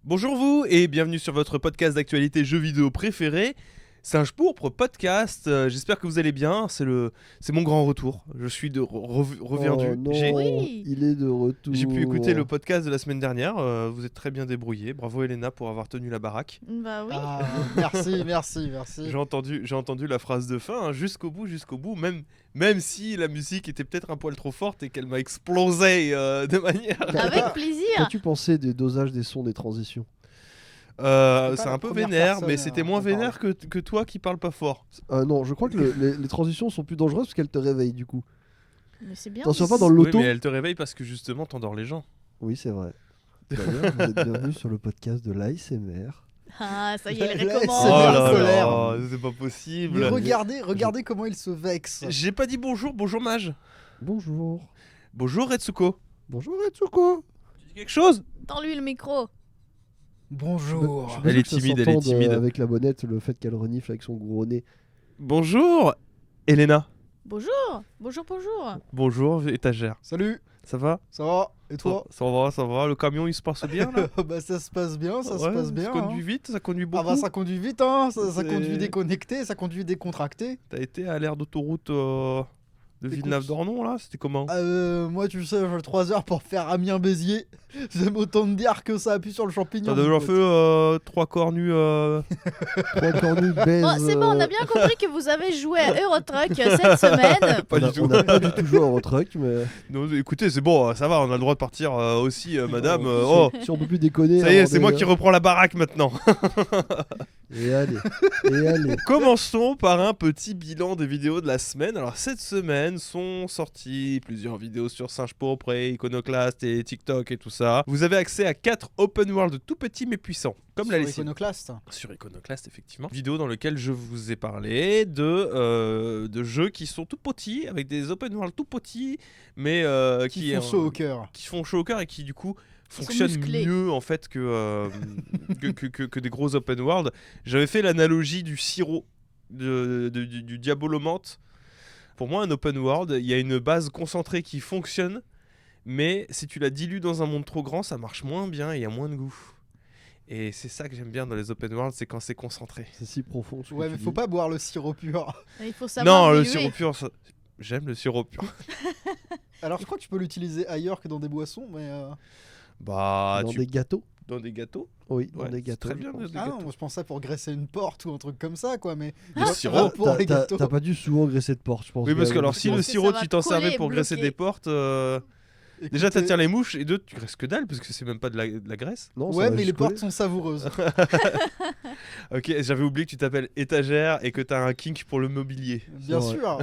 Bonjour vous et bienvenue sur votre podcast d'actualité jeux vidéo préféré. Singe Pourpre podcast, j'espère que vous allez bien, c'est mon grand retour, je suis reverdu. Oh non, Oui. il est de retour. J'ai pu écouter le podcast de la semaine dernière, vous êtes très bien débrouillés, bravo Elena pour avoir tenu la baraque. Bah oui. Ah, merci. J'ai entendu la phrase de fin, hein, jusqu'au bout, même si la musique était peut-être un poil trop forte et qu'elle m'a explosé de manière... Avec plaisir. Qu'as-tu pensé des dosages des sons des transitions? c'est pas un la peu première vénère, personne mais c'était à moins en parler. vénère que toi qui parles pas fort. Non, je crois que les transitions sont plus dangereuses parce qu'elles te réveillent du coup. Mais c'est bien. Attention mais pas dans c'est- l'auto. Oui, mais elle te réveille parce que justement t'endors les gens. Oui, c'est vrai. D'ailleurs, vous êtes bienvenue sur le podcast de l'ASMR. Ah, ça y est, il Là, recommence. c'est bien solaire. c'est pas possible. Mais regardez comment il se vexe. J'ai pas dit bonjour Mage. Bonjour. Bonjour Retsuko. Bonjour Etsuko. Tu dis quelque chose? Tends-lui le micro. Bonjour. Je suis Elle sûr est que ça timide, elle est s'entende, timide. Avec la bonnette, le fait qu'elle renifle avec son gros nez. Bonjour Elena. Bonjour. Bonjour étagère. Salut, Ça va? ça va? Et toi? Ça va. Le camion il se passe bien là? Bah ça se passe bien, ça se Ouais, passe bien. Ça conduit vite, ça conduit beaucoup. Ah bah ça conduit vite, hein. Ça C'est- conduit déconnecté, ça conduit décontracté. T'as été à l'aire d'autoroute de Écoute. Villeneuve-d'Ornon là? C'était comment? Moi tu sais, j'ai 3 heures pour faire Amiens-Béziers. J'aime autant te dire que ça appuie sur le champignon. T'as mon déjà pote. fait 3 cornus Trois cornus baise. Bon, c'est bon, on a bien compris que vous avez joué à Eurotruck cette semaine. Pas du tout. On n'a pas du tout joué au truck, mais. Non, écoutez, c'est bon, ça va, on a le droit de partir aussi, madame. Oh, Si on peut plus déconner. ça y est, avant c'est moi de- qui reprends la baraque maintenant. Et allez. Commençons par un petit bilan des vidéos de la semaine. Alors cette semaine sont sorties plusieurs vidéos sur Singe Pourpre et Iconoclast et TikTok et tout ça. Vous avez accès à 4 open world tout petits mais puissants, comme la Sur lessive. Iconoclast. Sur Iconoclast effectivement. Vidéo dans lequel je vous ai parlé de jeux qui sont tout petits, avec des open world tout petits, mais Qui font chaud au cœur. qui font chaud au cœur et qui du coup sont fonctionnent musclés. mieux en fait que des gros open world. J'avais fait l'analogie du sirop du Diabolomante. Pour moi, un open world, il y a une base concentrée qui fonctionne, mais si tu la dilues dans un monde trop grand, ça marche moins bien et il y a moins de goût. Et c'est ça que j'aime bien dans les open world, c'est quand c'est concentré. C'est si profond. ce que Ouais, tu mais faut dis. pas boire le sirop pur. Il faut savoir Non, le diluer. sirop pur, j'aime le sirop pur. Alors je crois que tu peux l'utiliser ailleurs que dans des boissons, mais. Bah, Dans des gâteaux. dans des gâteaux. Oui, dans Ouais, des c'est gâteaux. très je bien, pense. des Ah non, gâteaux. moi je pensais pour graisser une porte ou un truc comme ça, quoi, mais. Le Pas sirop. pour les gâteaux. T'as pas dû souvent graisser de porte, je pense. Oui, parce que Gaël. alors si Parce le que sirop ça va tu t'en servais coller, pour graisser bloquer. des portes, déjà Écoutez- t'attires les mouches et deux tu graisses que dalle parce que c'est même pas de la graisse. Non, ça Ouais, va mais les juste portes coller. sont savoureuses. Ok, j'avais oublié que tu t'appelles étagère et que t'as un kink pour le mobilier. Bien vrai. sûr.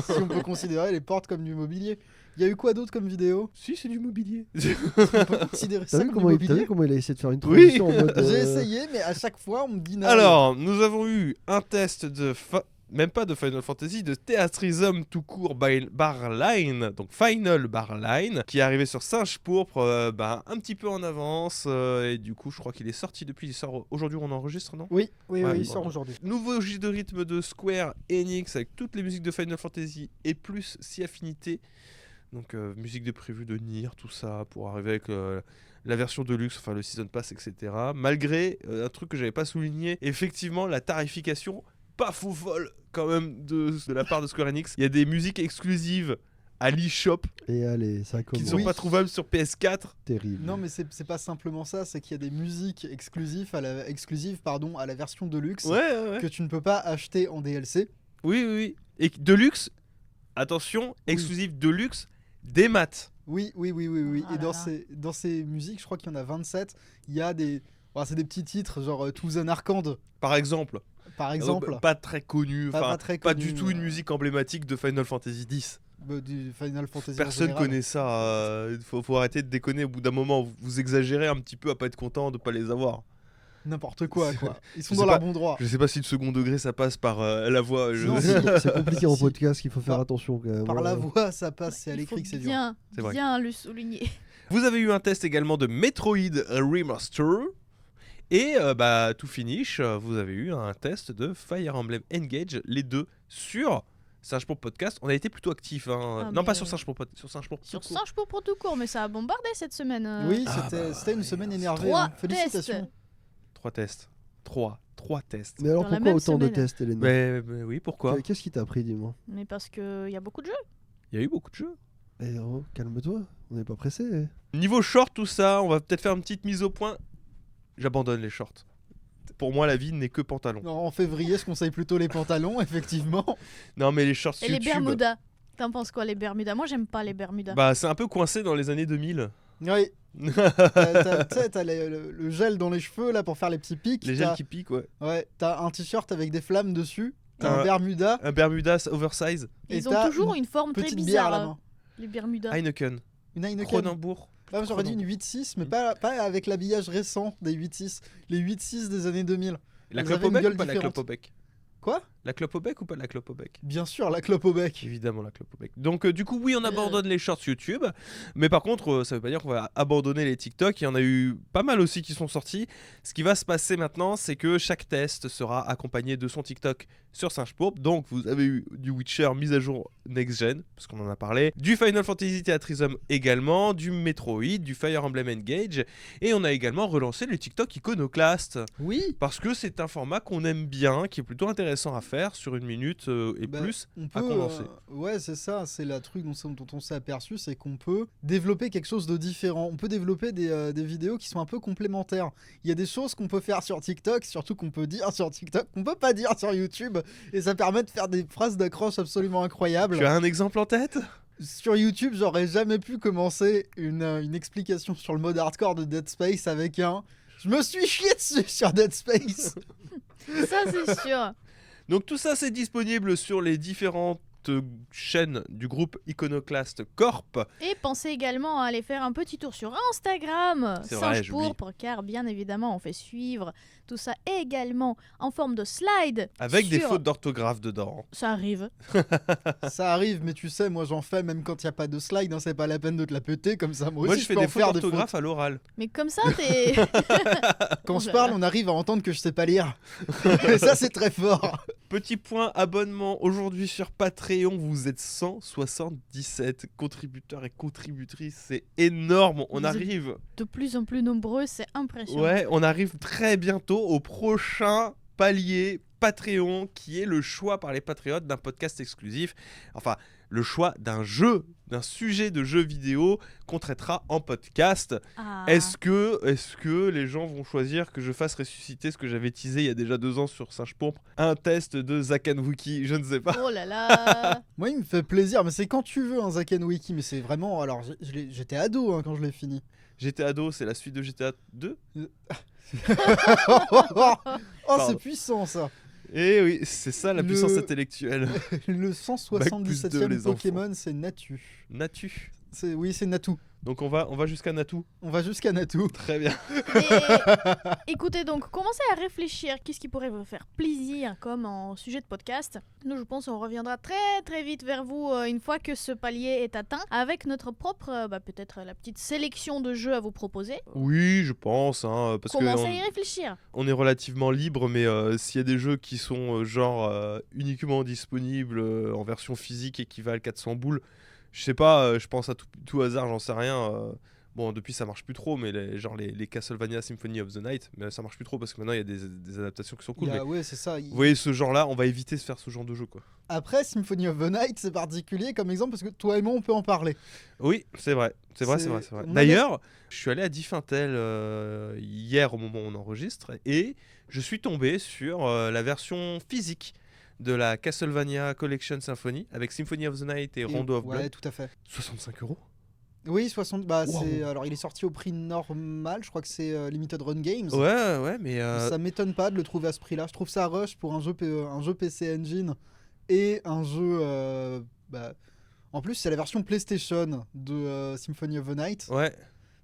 Si on peut considérer les portes comme du mobilier. Il y a eu quoi d'autre comme vidéo? Si, c'est du mobilier. On peut considérer T'as ça vu comme comment du t'as vu mobilier? comment il a essayé de faire une Oui. transition en mode. J'ai essayé, mais à chaque fois on me dit non. Alors, nous avons eu un test même pas de Final Fantasy, de Theatrhythm tout court Barline, donc Final Barline, qui est arrivé sur Singe Pourpre un petit peu en avance, et du coup je crois qu'il est sorti depuis, il sort aujourd'hui, on enregistre, non? Oui, Ouais, il bon. sort aujourd'hui. Nouveau jeu de rythme de Square Enix avec toutes les musiques de Final Fantasy et plus si affinité. Donc musique de prévu de Nier, tout ça, pour arriver avec la version de luxe, enfin le Season Pass, etc. Malgré un truc que j'avais pas souligné, effectivement la tarification pas fou folle quand même de la part de Square Enix. Il y a des musiques exclusives à l'eShop Et allez, ça qui commence. ne sont Oui. pas trouvables sur PS4. Terrible. Non, mais c'est pas simplement ça, c'est qu'il y a des musiques exclusives à la version de luxe Ouais. que tu ne peux pas acheter en DLC. Oui. Et Deluxe, attention, exclusif Deluxe, des maths. Oui. Ah Et là là. dans ces musiques, je crois qu'il y en a 27. Il y a des. Bon, c'est des petits titres, genre To the Narcand, Par exemple. par exemple. Pas très connu, Pas enfin très pas connu, du tout une musique emblématique de Final Fantasy X. Du Final Fantasy. en Personne général. connaît ça. Faut arrêter de déconner. Au bout d'un moment, vous exagérez un petit peu à pas être content de pas les avoir. N'importe quoi, quoi. Ils sont Je dans sais leur pas. bon droit. Je sais pas si le second degré ça passe par la voix. Non, C'est compliqué en Si. podcast, il faut faire Par- attention quand même. Par la voix, ça passe, c'est à Il faut l'écrit que c'est dur. C'est vrai. bien le souligner. Vous avez eu un test également de Metroid Remaster. Et tout finish, vous avez eu un test de Fire Emblem Engage, les deux sur Singe pour podcast, on a été plutôt actifs. Hein. Ah, Non, pas mais- sur Singe pour sur Singe pour Sur tout court. Singe pour tout court, mais ça a bombardé cette semaine. Oui, Ah, c'était une ouais, semaine c'est énervée. 3 hein. Félicitations. tests. 3 tests. 3 tests. Mais alors Dans la pourquoi même autant de semaine. tests, Elena Mais oui, pourquoi? Qu'est-ce qui t'a pris, dis-moi? Mais parce qu'il y a beaucoup de jeux. Il y a eu beaucoup de jeux. Eh oh, calme-toi, on n'est pas pressé. Niveau short, tout ça, on va peut-être faire une petite mise au point. J'abandonne les shorts. Pour moi, la vie n'est que pantalon. Non, en février, je conseille plutôt les pantalons, effectivement. Non, mais les shorts Et les YouTube, Bermudas. T'en penses quoi, les Bermudas? Moi, j'aime pas les Bermudas. bah c'est un peu coincé dans les années 2000. Oui, t'as le gel dans les cheveux là pour faire les petits pics. Les gels qui piquent, ouais. Ouais, t'as un t-shirt avec des flammes dessus. T'as Un- un Bermuda. Un Bermudas oversize. Ils et ont t'as toujours une forme très Petite bière à la bizarre, main. les Bermudas. Heineken. Une Heineken. Cronenbourg. Ah, j'aurais dit une 8.6, mais pas avec l'habillage récent des 8.6. Les 8.6 des années 2000. La Elles clope avaient au une bec gueule ou pas la différente. clope au bec? Quoi? La clope au bec ou pas la clope au bec? Bien sûr, la clope au bec. Évidemment la clope au bec. Donc du coup oui on abandonne les shorts YouTube, mais par contre ça veut pas dire qu'on va abandonner les TikTok. Il y en a eu pas mal aussi qui sont sortis. Ce qui va se passer maintenant c'est que chaque test sera accompagné de son TikTok sur Singe Pourpre. Donc vous avez eu du Witcher mise à jour Next Gen, parce qu'on en a parlé, du Final Fantasy Theatrhythm également, du Metroid, du Fire Emblem Engage, et on a également relancé le TikTok Iconoclast. Oui. Parce que c'est un format qu'on aime bien, qui est plutôt intéressant à faire sur 1 minute et Bah, plus. On à condenser. ouais, c'est ça, c'est la truc dont on s'est aperçu, c'est qu'on peut développer quelque chose de différent. On peut développer des vidéos qui sont un peu complémentaires. Il y a des choses qu'on peut faire sur TikTok, surtout qu'on peut dire sur TikTok, qu'on peut pas dire sur YouTube, et ça permet de faire des phrases d'accroche absolument incroyables. Tu as un exemple en tête? Sur YouTube, j'aurais jamais pu commencer une explication sur le mode hardcore de Dead Space avec un « Je me suis chié dessus sur Dead Space !» Ça, c'est sûr. Donc tout ça c'est disponible sur les différentes chaînes du groupe Iconoclast Corp. Et pensez également à aller faire un petit tour sur Instagram, C'est vrai, Singe j'oublie. Pourpre, car bien évidemment on fait suivre tout ça également en forme de slide. Avec des sur- fautes d'orthographe dedans. Ça arrive. Ça arrive, mais tu sais, moi j'en fais même quand il n'y a pas de slide, hein, c'est pas la peine de te la péter comme ça. Moi Moi aussi, je fais peux des en fautes faire des fautes. d'orthographe à l'oral. Mais comme ça, t'es. Quand on se parle, on arrive à entendre que je sais pas lire. Et ça, c'est très fort. Petit point abonnement aujourd'hui sur Patreon, vous êtes 177 contributeurs et contributrices, c'est énorme, on Vous êtes- arrive. de plus en plus nombreux, c'est impressionnant. Ouais, on arrive très bientôt au prochain palier Patreon qui est le choix par les patriotes d'un podcast exclusif. Enfin, le choix d'un jeu, d'un sujet de jeu vidéo qu'on traitera en podcast. Ah. Est-ce que les gens vont choisir que je fasse ressusciter ce que j'avais teasé il y a déjà 2 ans sur Singe Pourpre, un test de Zakan Wiki, je ne sais pas. Oh là là. Moi, il me fait plaisir, mais c'est quand tu veux un Zaken Wiki, mais c'est vraiment. Alors, j'étais ado hein, quand je l'ai fini. GTA ado, c'est la suite de GTA 2. Oh, Pardon. c'est puissant ça. Et oui, c'est ça la Le- puissance intellectuelle. Le Bac plus 2, 177e les Pokémon, c'est Natu. Natu. Oui, c'est Natu. Donc on va jusqu'à Natu. On va jusqu'à Natu. Très bien. Et, écoutez donc, commencez à réfléchir. Qu'est-ce qui pourrait vous faire plaisir comme en sujet de podcast? Nous, je pense, on reviendra très très vite vers vous une fois que ce palier est atteint, avec notre propre, peut-être la petite sélection de jeux à vous proposer. Oui, je pense, hein, parce que Commencez à y réfléchir. on est relativement libre, mais s'il y a des jeux qui sont uniquement disponibles en version physique et qui valent 400 boules, je sais pas, je pense à tout hasard, j'en sais rien. Bon, depuis ça marche plus trop, mais les Castlevania Symphony of the Night, mais ça marche plus trop parce que maintenant il y a des adaptations qui sont cool. Mais Ouais, c'est ça. vous voyez ce genre-là, on va éviter de faire ce genre de jeu, quoi. Après, Symphony of the Night, c'est particulier comme exemple parce que toi et moi, on peut en parler. Oui, c'est vrai. C'est- on a D'ailleurs, je suis allé à Diffintel hier au moment où on enregistre et je suis tombé sur la version physique de la Castlevania Collection Symphony avec Symphony of the Night et Rondo of Ouais, Blood. tout à fait. 65 €. Oui, 60. Bah, Wow. alors, il est sorti au prix normal. Je crois que c'est Limited Run Games. Ouais, mais Ça m'étonne pas de le trouver à ce prix-là. Je trouve ça rush pour un jeu PC Engine et un jeu. En plus, c'est la version PlayStation de Symphony of the Night. ouais.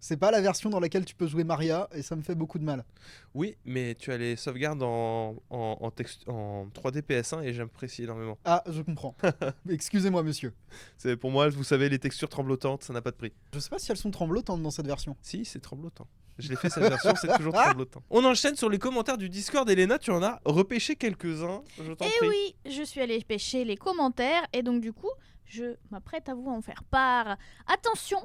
C'est pas la version dans laquelle tu peux jouer Maria et ça me fait beaucoup de mal. Oui, mais tu as les sauvegardes en 3D PS1 et j'apprécie énormément. Ah, je comprends. Excusez-moi, monsieur. Pour moi, vous savez, les textures tremblotantes, ça n'a pas de prix. Je sais pas si elles sont tremblotantes dans cette version. Si, c'est tremblotant. Je l'ai fait cette version, c'est toujours tremblotant. On enchaîne sur les commentaires du Discord. Elena, tu en as repêché quelques-uns, je t'en Et prie. oui, je suis allée pêcher les commentaires et donc du coup, je m'apprête à vous en faire part. Attention,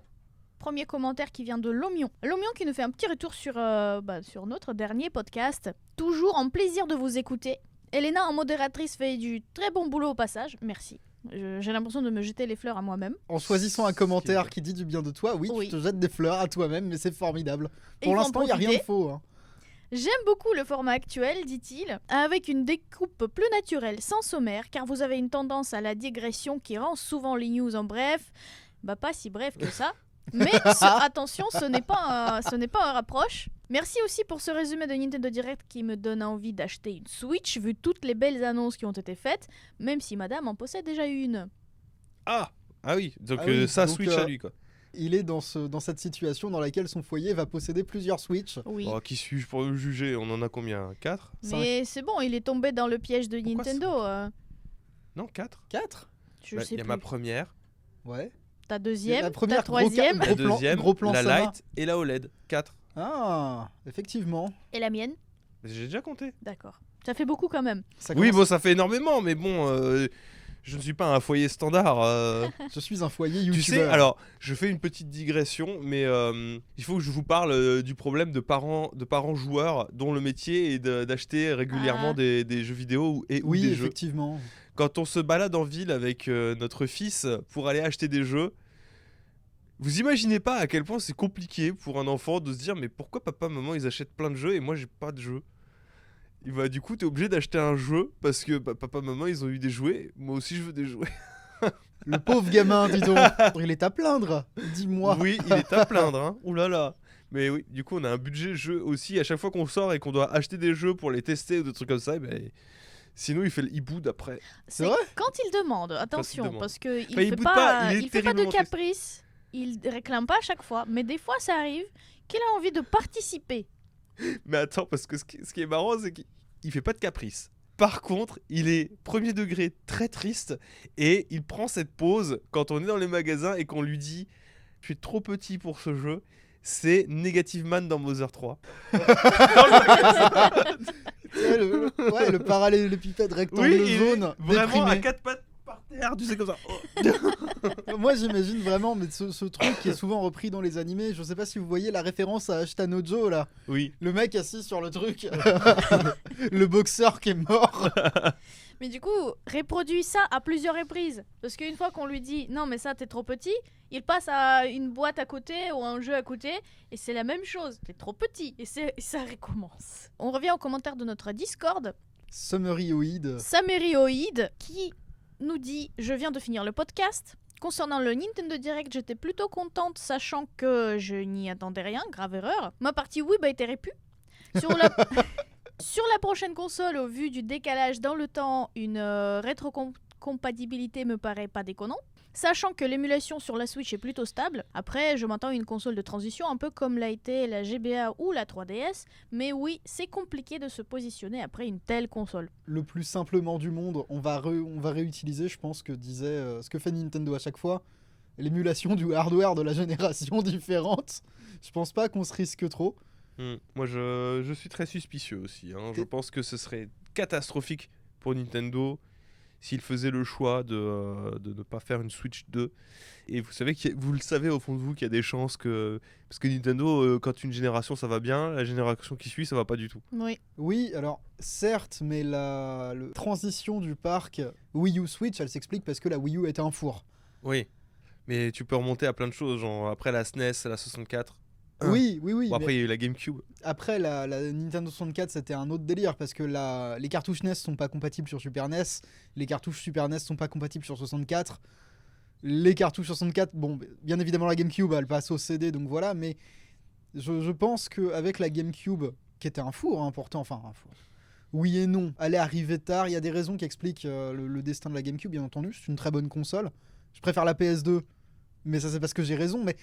premier commentaire qui vient de Lomion. Lomion qui nous fait un petit retour sur notre dernier podcast. Toujours en plaisir de vous écouter. Elena en modératrice fait du très bon boulot au passage, merci. J'ai l'impression de me jeter les fleurs à moi-même. En choisissant un commentaire qui dit du bien de toi, oui, Oui. tu te jettes des fleurs à toi-même, mais c'est formidable. Et Pour il faut en l'instant, il n'y a rien de profiter. faux. Hein. J'aime beaucoup le format actuel, dit-il, avec une découpe plus naturelle, sans sommaire, car vous avez une tendance à la digression qui rend souvent les news en bref. Bah pas si bref que ça. Mais attention, ce n'est pas un rapproche. Merci aussi pour ce résumé de Nintendo Direct qui me donne envie d'acheter une Switch, vu toutes les belles annonces qui ont été faites, même si madame en possède déjà une. Ah oui, donc Ah oui, ça donc, switch à lui quoi. Il est dans cette situation dans laquelle son foyer va posséder plusieurs Switch. Oui. Oh, qui suis-je pour le juger? On en a combien? 4? Mais c'est bon, il est tombé dans le piège de Pourquoi Nintendo. Non, 4? 4 Je Il sais y a plus. ma première, Ouais. Ta deuxième, La première, ta troisième gros la plan- deuxième, gros plan la Sama. Lite et la OLED. 4. Ah, effectivement. et la mienne. J'ai déjà compté. D'accord. Ça fait beaucoup quand même. Ça Oui, commence- bon, ça fait énormément, mais bon, je ne suis pas un foyer standard. Je suis un foyer Tu youtubeur. sais, alors, je fais une petite digression, mais il faut que je vous parle du problème de parents joueurs dont le métier est d'acheter régulièrement Ah. des jeux vidéo ou Oui, des jeux. effectivement. Quand on se balade en ville avec notre fils pour aller acheter des jeux, vous imaginez pas à quel point c'est compliqué pour un enfant de se dire mais pourquoi papa, maman ils achètent plein de jeux et moi j'ai pas de jeux. Et bah, du coup, t'es obligé d'acheter un jeu parce que papa, maman ils ont eu des jouets, moi aussi je veux des jouets. Le pauvre gamin, dis donc. Il est à plaindre. Dis-moi. Oui, il est à plaindre, hein. Ouh là là. Mais oui, du coup, on a un budget jeu aussi. À chaque fois qu'on sort et qu'on doit acheter des jeux pour les tester ou des trucs comme ça, sinon il fait le hibou d'après. C'est vrai Quand il demande, attention, demande. parce que il Enfin, il fait boude pas, pas, il est il fait pas de terriblement triste. caprice, il réclame pas à chaque fois, mais des fois ça arrive qu'il a envie de participer. Mais attends, parce que ce qui est marrant, c'est qu'il fait pas de caprice. Par contre, il est premier degré très triste et il prend cette pause quand on est dans les magasins et qu'on lui dit « Tu es trop petit pour ce jeu ». C'est Negative Man dans Mother 3. Ouais, le parallélépipède rectangle il est jaune. vraiment à déprimé. 4 pattes par terre, tu sais comme ça. Oh. Moi j'imagine vraiment mais ce truc qui est souvent repris dans les animés, je sais pas si vous voyez la référence à Ashtanojo là, Oui. le mec assis sur le truc, le boxeur qui est mort. Mais du coup, reproduit ça à plusieurs reprises. Parce qu'une fois qu'on lui dit non, mais ça t'es trop petit, il passe à une boîte à côté ou à un jeu à côté et c'est la même chose. T'es trop petit et ça recommence. On revient aux commentaires de notre Discord. Summerioid. Samerioïde qui nous dit je viens de finir le podcast. Concernant le Nintendo Direct, j'étais plutôt contente sachant que je n'y attendais rien, grave erreur. Ma partie Wii a été répue. Sur la... Sur la prochaine console, au vu du décalage dans le temps, une rétrocompatibilité me paraît pas déconnant. Sachant que l'émulation sur la Switch est plutôt stable. Après, je m'attends à une console de transition un peu comme l'a été la GBA ou la 3DS. Mais oui, c'est compliqué de se positionner après une telle console. Le plus simplement du monde, on va réutiliser, je pense que disait ce que fait Nintendo à chaque fois, l'émulation du hardware de la génération différente. Je pense pas qu'on se risque trop. Moi, je suis très suspicieux aussi. Hein. Je pense que ce serait catastrophique pour Nintendo s'il faisait le choix de ne pas faire une Switch 2. Et vous savez, vous le savez au fond de vous qu'il y a des chances que... Parce que Nintendo, quand une génération ça va bien, la génération qui suit ça va pas du tout. Oui. Oui, alors certes, mais la transition du parc Wii U Switch, elle s'explique parce que la Wii U était un four. Oui. Mais tu peux remonter à plein de choses, genre après la SNES, la 64. Oui. Bon, après mais il y a eu la GameCube. après, la Nintendo 64, c'était un autre délire parce que les cartouches NES sont pas compatibles sur Super NES, les cartouches Super NES sont pas compatibles sur 64. Les cartouches 64, bon, bien évidemment la GameCube, elle passe au CD, donc voilà, mais je pense qu'avec la GameCube, qui était un four, hein, pourtant, enfin un four, oui et non, elle est arrivée tard, il y a des raisons qui expliquent le destin de la GameCube, bien entendu, c'est une très bonne console. Je préfère la PS2, mais ça c'est parce que j'ai raison, mais...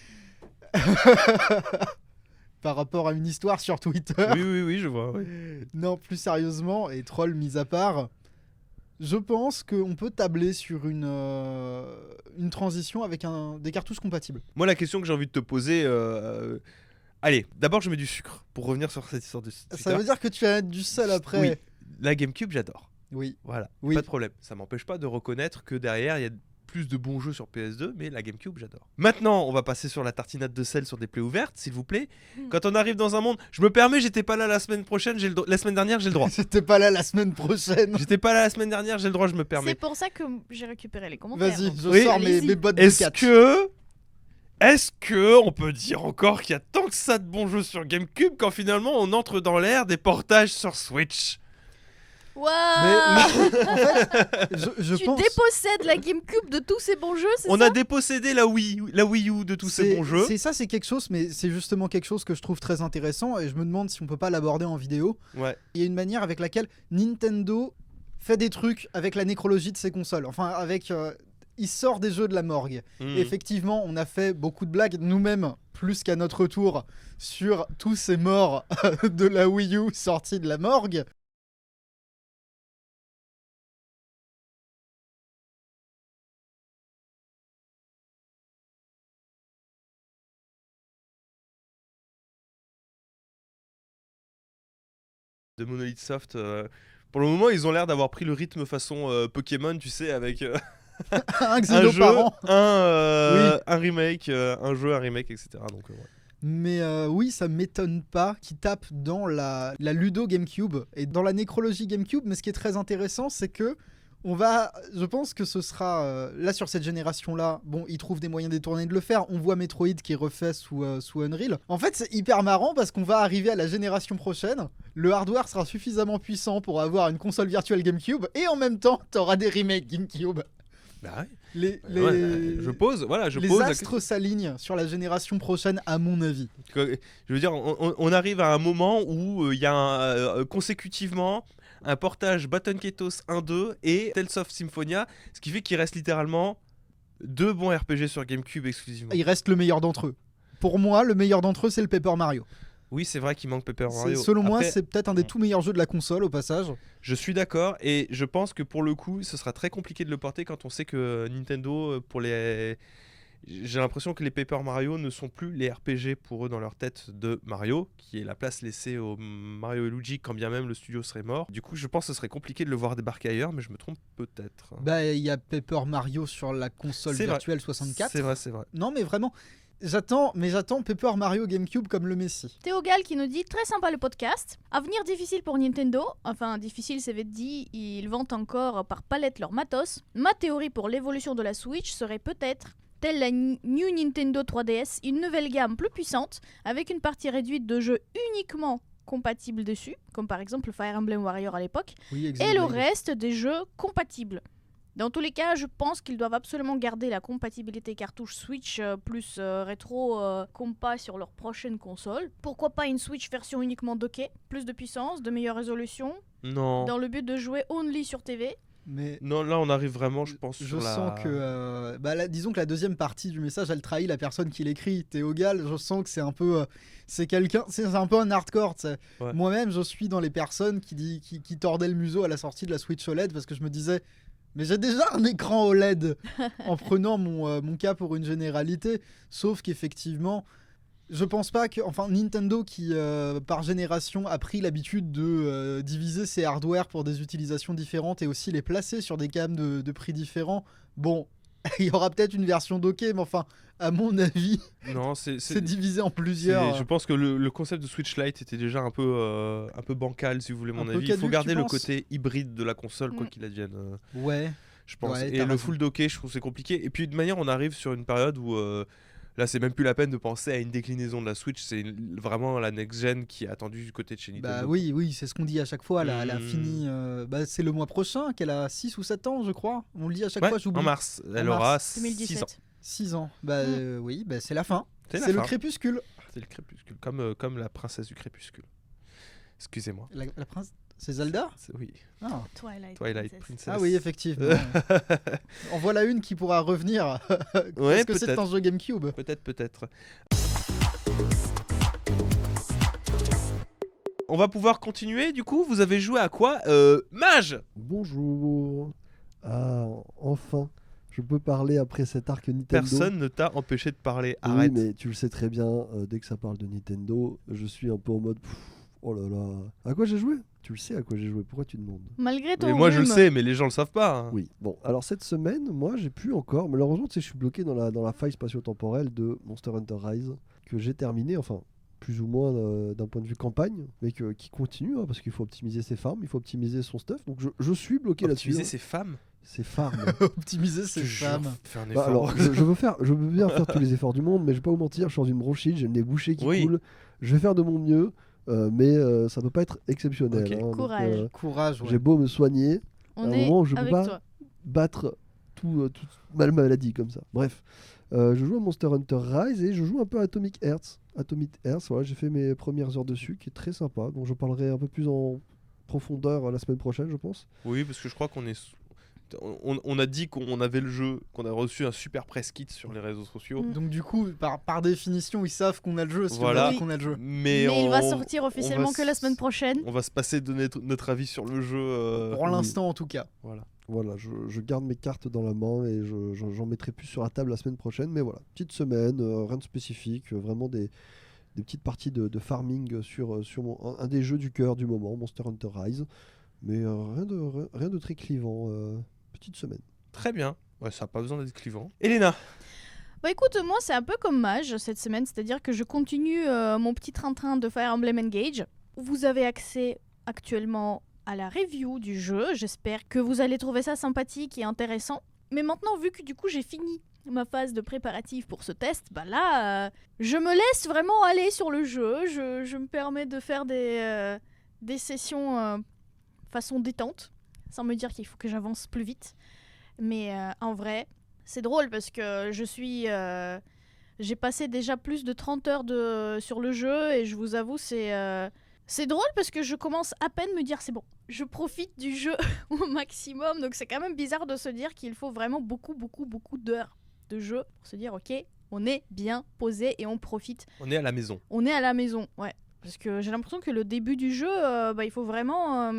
par rapport à une histoire sur Twitter. Oui, je vois. Oui. Non, plus sérieusement, et troll mis à part, je pense qu'on peut tabler sur une transition avec des cartouches compatibles. Moi, la question que j'ai envie de te poser, Allez, d'abord je mets du sucre pour revenir sur cette histoire de Ça Twitter. veut dire que tu vas mettre du sel après. Oui, la GameCube j'adore. Oui. Voilà, Oui. pas de problème. Ça m'empêche pas de reconnaître que derrière il y a plus de bons jeux sur PS2, mais la GameCube j'adore. Maintenant, on va passer sur la tartinade de sel sur des plaies ouvertes, s'il vous plaît. Quand on arrive dans un monde, je me permets, j'étais pas là la semaine prochaine, la semaine dernière, j'ai le droit. J'étais pas là la semaine prochaine. J'étais pas là la semaine dernière, j'ai le droit, je me C'est permets. pour ça que j'ai récupéré les commentaires. Vas-y, donc. je Oui, sors mes allez-y. bottes de Est-ce catch. que on peut dire encore qu'il y a tant que ça de bons jeux sur GameCube quand finalement on entre dans l'ère des portages sur Switch? Waouh. Mais le truc, en fait, je Tu pense. dépossèdes la GameCube de tous ces bons jeux, c'est On ça a dépossédé la Wii U de tous ces bons jeux. C'est quelque chose, mais c'est justement quelque chose que je trouve très intéressant et je me demande si on peut pas l'aborder en vidéo. Ouais. Il y a une manière avec laquelle Nintendo fait des trucs avec la nécrologie de ses consoles. Enfin, avec. Il sort des jeux de la morgue. Mhm. Effectivement, on a fait beaucoup de blagues, nous-mêmes, plus qu'à notre tour, sur tous ces morts de la Wii U sortis de la morgue. De Monolith Soft. Pour le moment, ils ont l'air d'avoir pris le rythme façon Pokémon, tu sais, avec Un un Xeno jeu, par an. un remake, un jeu, un remake, etc. Donc, ouais. Mais oui, ça m'étonne pas qu'ils tapent dans la Ludo GameCube et dans la nécrologie GameCube. Mais ce qui est très intéressant, c'est que je pense que ce sera là sur cette génération-là. Bon, ils trouvent des moyens détournés de le faire. On voit Metroid qui est refait sous Unreal. En fait, c'est hyper marrant parce qu'on va arriver à la génération prochaine. Le hardware sera suffisamment puissant pour avoir une console virtuelle GameCube et en même temps, t'auras des remakes GameCube. Bah ouais. Les Je pose la astres s'alignent sur la génération prochaine, à mon avis. Je veux dire, on arrive à un moment où il y a consécutivement un portage Baton Kaitos 1-2 et Tales of Symphonia, ce qui fait qu'il reste littéralement 2 bons RPG sur GameCube exclusivement. Il reste le meilleur d'entre eux. Pour moi, le meilleur d'entre eux, c'est le Paper Mario. Oui, c'est vrai qu'il manque Paper Mario. Selon moi, Après, c'est peut-être un des tout meilleurs jeux de la console, au passage. je suis d'accord et je pense que pour le coup, ce sera très compliqué de le porter quand on sait que Nintendo, j'ai l'impression que les Paper Mario ne sont plus les RPG pour eux dans leur tête de Mario, qui est la place laissée au Mario et Luigi quand bien même le studio serait mort. Du coup, je pense que ce serait compliqué de le voir débarquer ailleurs, mais je me trompe peut-être. Bah, il y a Paper Mario sur la console C'est vrai. virtuelle 64. C'est vrai. Non, mais vraiment, j'attends Paper Mario GameCube comme le Messi. Théogal qui nous dit très sympa le podcast. Avenir difficile pour Nintendo. Enfin, difficile, c'est vite dit. Ils vendent encore par palette leur matos. Ma théorie pour l'évolution de la Switch serait peut-être, telle la New Nintendo 3DS, une nouvelle gamme plus puissante, avec une partie réduite de jeux uniquement compatibles dessus, comme par exemple Fire Emblem Warrior à l'époque, Oui, et le Xenoblade. reste des jeux compatibles. Dans tous les cas, je pense qu'ils doivent absolument garder la compatibilité cartouche Switch plus rétro compas sur leur prochaine console. Pourquoi pas une Switch version uniquement dockée, plus de puissance, de meilleure résolution, Non. dans le but de jouer only sur TV. Mais Non, là on arrive vraiment, je pense, je sur la... sens que disons que la deuxième partie du message, elle trahit la personne qui l'écrit. Théogal, je sens que c'est un peu c'est un peu un hardcore, tu sais. Ouais. Moi-même, je suis dans les personnes qui tordaient le museau à la sortie de la Switch OLED parce que je me disais, mais j'ai déjà un écran OLED en prenant mon cas pour une généralité. Sauf qu'effectivement, je pense pas que... Enfin, Nintendo qui, par génération, a pris l'habitude de diviser ses hardware pour des utilisations différentes et aussi les placer sur des gammes de prix différents. Bon, il y aura peut-être une version dockée, mais enfin, à mon avis, Non, c'est divisé en plusieurs. Je pense que le concept de Switch Lite était déjà un peu bancal, si vous voulez Un mon peu avis. Il faut caduc, garder tu le penses côté hybride de la console, quoi Mm. qu'il advienne. Ouais. Je pense. Ouais, et t'as le raison. full docké, je trouve que c'est compliqué. Et puis de manière, on arrive sur une période où là, c'est même plus la peine de penser à une déclinaison de la Switch. C'est vraiment la next-gen qui est attendue du côté de chez Nintendo. Bah oui, c'est ce qu'on dit à chaque fois. Elle a Mm. fini. C'est le mois prochain qu'elle a 6 ou 7 ans, je crois. On le dit à chaque Ouais, fois, j'oublie. en mars. Elle mars aura 6 ans. 2017. 6 ans. Oui, c'est la fin. C'est la C'est le fin. crépuscule. C'est le crépuscule. Comme la princesse du crépuscule. Excusez-moi. La prince. C'est Zelda Oui. Ah. Twilight Twilight Princess. Princess. Ah oui, effectivement. En voilà une qui pourra revenir. Ouais, Parce que c'est peut-être. un jeu GameCube. Peut-être. On va pouvoir continuer, du coup, vous avez joué à quoi Mage. Bonjour. Ah, enfin, je peux parler après cet arc Nintendo. Personne ne t'a empêché de parler. Oui, Arrête. mais tu le sais très bien, dès que ça parle de Nintendo, je suis un peu en mode oh là là. À quoi j'ai joué? Tu le sais à quoi j'ai joué, pourquoi tu demandes? Malgré ton Mais moi je le rhume. sais, mais les gens le savent pas. hein. Oui, bon, alors cette semaine, moi j'ai pu encore, malheureusement, tu sais, je suis bloqué dans la faille spatio-temporelle de Monster Hunter Rise, que j'ai terminé, enfin, plus ou moins d'un point de vue campagne, mais qui continue, hein, parce qu'il faut optimiser ses farms, il faut optimiser son stuff, donc je suis bloqué là-dessus. Optimiser ses femmes. Ses farms. Optimiser ses Je te jure, femmes. fais un Bah, effort. alors, je veux bien faire tous les efforts du monde, mais je vais pas vous mentir, je suis dans une bronchite, j'ai le nez bouché qui Oui. coule, je vais faire de mon mieux, mais ça peut pas être exceptionnel. Ok. hein, donc, Courage. Courage, ouais. j'ai beau me soigner, à On un est moment où je peux avec pas toi. battre toute maladie comme ça. Bref, je joue à Monster Hunter Rise et je joue un peu à Atomic Hearts. Atomic Hearts, voilà, j'ai fait mes premières heures dessus, qui est très sympa, dont je parlerai un peu plus en profondeur la semaine prochaine, je pense. Oui, parce que je crois qu'on est. On a dit qu'on avait le jeu, qu'on a reçu un super press kit sur les réseaux sociaux. Mm. Donc du coup, par définition, ils savent qu'on a le jeu. Voilà. Qu'on a le jeu. Mais, Mais il va on- sortir on officiellement va que la s- semaine prochaine. On va se passer de notre avis sur le jeu. Pour l'instant, en tout cas. Voilà. Voilà, je garde mes cartes dans la main et j'en mettrai plus sur la table la semaine prochaine. Mais voilà, petite semaine, rien de spécifique, vraiment des petites parties de farming sur un des jeux du cœur du moment, Monster Hunter Rise. Mais rien de très clivant, petite semaine. Très bien. Ouais, ça n'a pas besoin d'être clivant. Elena. Bah écoute, moi c'est un peu comme Mage cette semaine, c'est-à-dire que je continue mon petit train-train de Fire Emblem Engage. Vous avez accès actuellement à la review du jeu, j'espère que vous allez trouver ça sympathique et intéressant. Mais maintenant, vu que du coup j'ai fini ma phase de préparatif pour ce test, bah là, je me laisse vraiment aller sur le jeu, je me permets de faire des sessions façon détente, sans me dire qu'il faut que j'avance plus vite. Mais en vrai, c'est drôle parce que j'ai passé déjà plus de 30 heures sur le jeu et je vous avoue, c'est drôle parce que je commence à peine me dire c'est bon, je profite du jeu au maximum. Donc c'est quand même bizarre de se dire qu'il faut vraiment beaucoup d'heures de jeu pour se dire ok, on est bien posé et on profite. On est à la maison. On est à la maison, ouais. Parce que j'ai l'impression que le début du jeu, il faut vraiment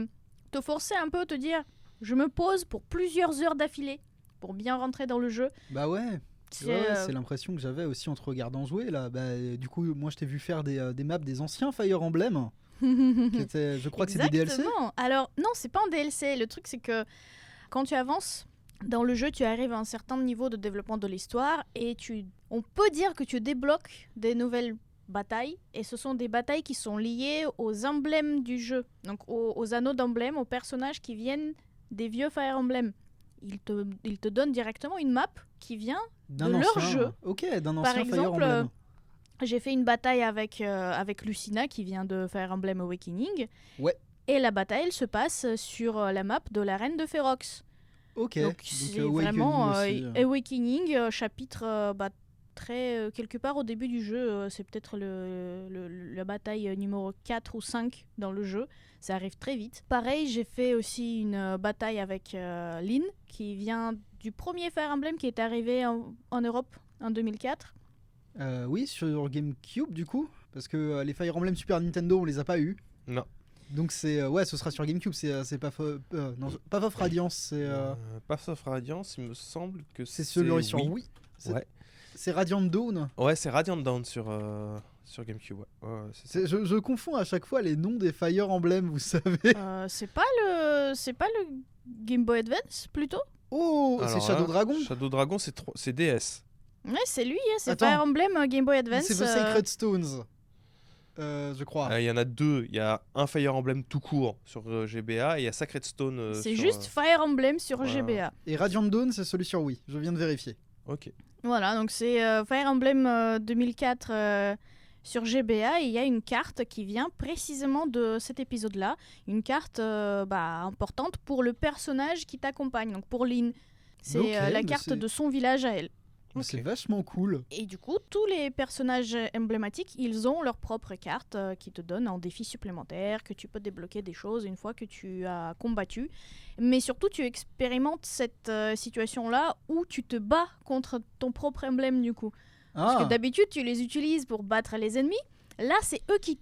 te forcer un peu, te dire je me pose pour plusieurs heures d'affilée pour bien rentrer dans le jeu. Bah ouais. C'est, Ouais, c'est l'impression que j'avais aussi en te regardant jouer là. Bah, du coup, moi je t'ai vu faire des maps des anciens Fire Emblem. Qui étaient, je crois que c'est des DLC. Exactement. Alors non, c'est pas un DLC. Le truc c'est que quand tu avances dans le jeu, tu arrives à un certain niveau de développement de l'histoire et on peut dire que tu débloques des nouvelles batailles et ce sont des batailles qui sont liées aux emblèmes du jeu. Donc aux anneaux d'emblèmes, aux personnages qui viennent des vieux Fire Emblem. Ils te donnent directement une map qui vient D'un de leur ancien, jeu. Ok, d'un Par ancien Fire exemple, Emblem. J'ai fait une bataille avec Lucina qui vient de Fire Emblem Awakening. Ouais. Et la bataille elle se passe sur la map de la reine de Ferox. Ok. Donc c'est Awakening vraiment aussi, Awakening, chapitre très quelque part au début du jeu. C'est peut-être la bataille numéro 4 ou 5 dans le jeu. Ça arrive très vite. Pareil, j'ai fait aussi une bataille avec Lynn qui vient du premier Fire Emblem qui est arrivé en Europe en 2004. Oui, sur GameCube du coup, parce que les Fire Emblem Super Nintendo on les a pas eu. Non. Donc c'est ouais, ce sera sur GameCube, c'est pas Path of Radiance, c'est Path of Radiance, il me semble que c'est celui sur Wii. Wii. C'est- Ouais. C'est Radiant Dawn. Ouais, c'est Radiant Dawn sur GameCube. Ouais. Ouais, c'est ça. Je confonds à chaque fois les noms des Fire Emblem, vous savez. C'est pas le Game Boy Advance plutôt? Oh, Alors c'est Shadow là, Dragon. Shadow Dragon, c'est DS. Ouais, c'est lui, hein, c'est Attends. Fire Emblem Game Boy Advance. C'est The Sacred Stones. Je crois. Il y en a deux. Il y a un Fire Emblem tout court sur GBA et il y a Sacred Stone. C'est sur, juste Fire Emblem sur voilà. GBA. Et Radiant Dawn, c'est celui sur Wii. Je viens de vérifier. Ok. Voilà, donc c'est Fire Emblem 2004 sur GBA et il y a une carte qui vient précisément de cet épisode-là. Une carte importante pour le personnage qui t'accompagne, donc pour Lynn. C'est Ok, la mais carte c'est- de son village à elle. Mais Ok. C'est vachement cool. Et du coup, tous les personnages emblématiques, ils ont leur propre carte qui te donne un défi supplémentaire, que tu peux débloquer des choses une fois que tu as combattu. Mais surtout, tu expérimentes cette situation-là où tu te bats contre ton propre emblème du coup. Parce Ah, que d'habitude, tu les utilises pour battre les ennemis. Là, c'est eux qui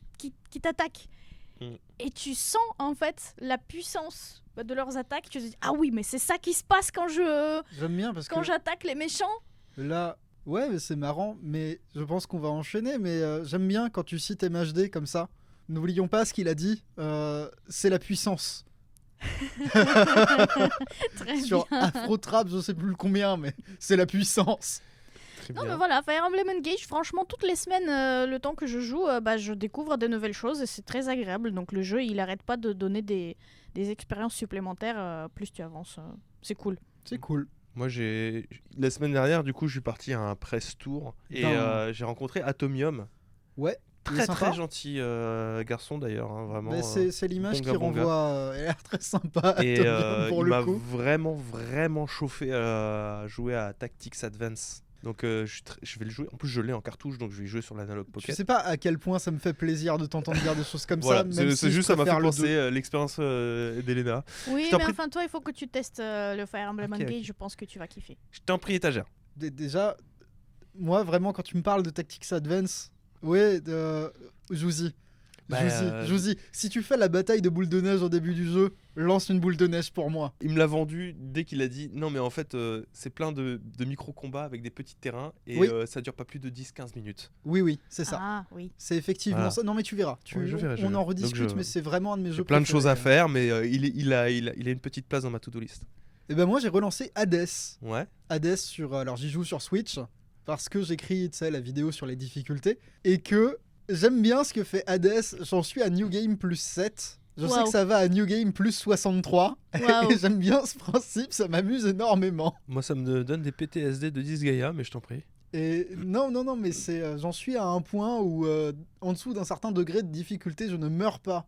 t'attaquent. Et tu sens en fait la puissance de leurs attaques. Tu te dis, ah oui, mais c'est ça qui se passe quand J'aime bien parce que j'attaque les méchants. là, ouais, mais c'est marrant, mais je pense qu'on va enchaîner. Mais j'aime bien quand tu cites MHD comme ça. N'oublions pas ce qu'il a dit, c'est la puissance. Très Sur bien. Afro Trap, je sais plus combien, mais c'est la puissance. Très Non bien. mais voilà, Fire Emblem Engage, franchement toutes les semaines, le temps que je joue, je découvre de nouvelles choses et c'est très agréable. Donc le jeu il arrête pas de donner des expériences supplémentaires plus tu avances. C'est cool. C'est cool. Moi, la semaine dernière, du coup, je suis parti à un press tour et Dans- j'ai rencontré Atomium. Ouais, il est Très sympa. très gentil garçon d'ailleurs, hein, vraiment. Mais c'est l'image qui bonga, bonga. renvoie. Elle a l'air très sympa. Et Atomium, pour il le m'a coup. vraiment chauffé à jouer à Tactics Advance. Donc je vais le jouer. En plus, je l'ai en cartouche, donc je vais y jouer sur l'Analog Je Pocket. sais pas à quel point ça me fait plaisir de t'entendre dire des choses comme Voilà, ça. Même c'est si juste je ça m'a fait préfère le penser deux. l'expérience d'Elena. Oui Je t'en mais prie. enfin toi il faut que tu testes le Fire Emblem Ok, Engage, ok. je pense que tu vas kiffer. Je t'en prie, étagère. Déjà, moi vraiment quand tu me parles de Tactics Advance, ouais, Jouzy. Bah, Jouzy, si tu fais la bataille de boule de neige au début du jeu, lance une boule de neige pour moi. Il me l'a vendu dès qu'il a dit non mais en fait c'est plein de micro-combats avec des petits terrains et Oui. ça dure pas plus de 10-15 minutes. Oui, c'est ça. Ah oui. C'est effectivement Voilà. ça. Non mais tu verras. Ouais, je verrai, je on verrai. en Donc rediscute, je- mais c'est vraiment un de mes J'ai jeux plein de choses à préférés. faire mais il a une petite place dans ma to-do list. Et ben moi j'ai relancé Hades. Ouais. Hades alors j'y joue sur Switch parce que j'écris la vidéo sur les difficultés et que j'aime bien ce que fait Hades. J'en suis à New Game plus 7. Je sais Waouh. que ça va à New Game plus 63. Waouh. Et j'aime bien ce principe, ça m'amuse énormément. Moi ça me donne des PTSD de Disgaea mais je t'en prie. Et non, mais j'en suis à un point où en dessous d'un certain degré de difficulté, je ne meurs pas.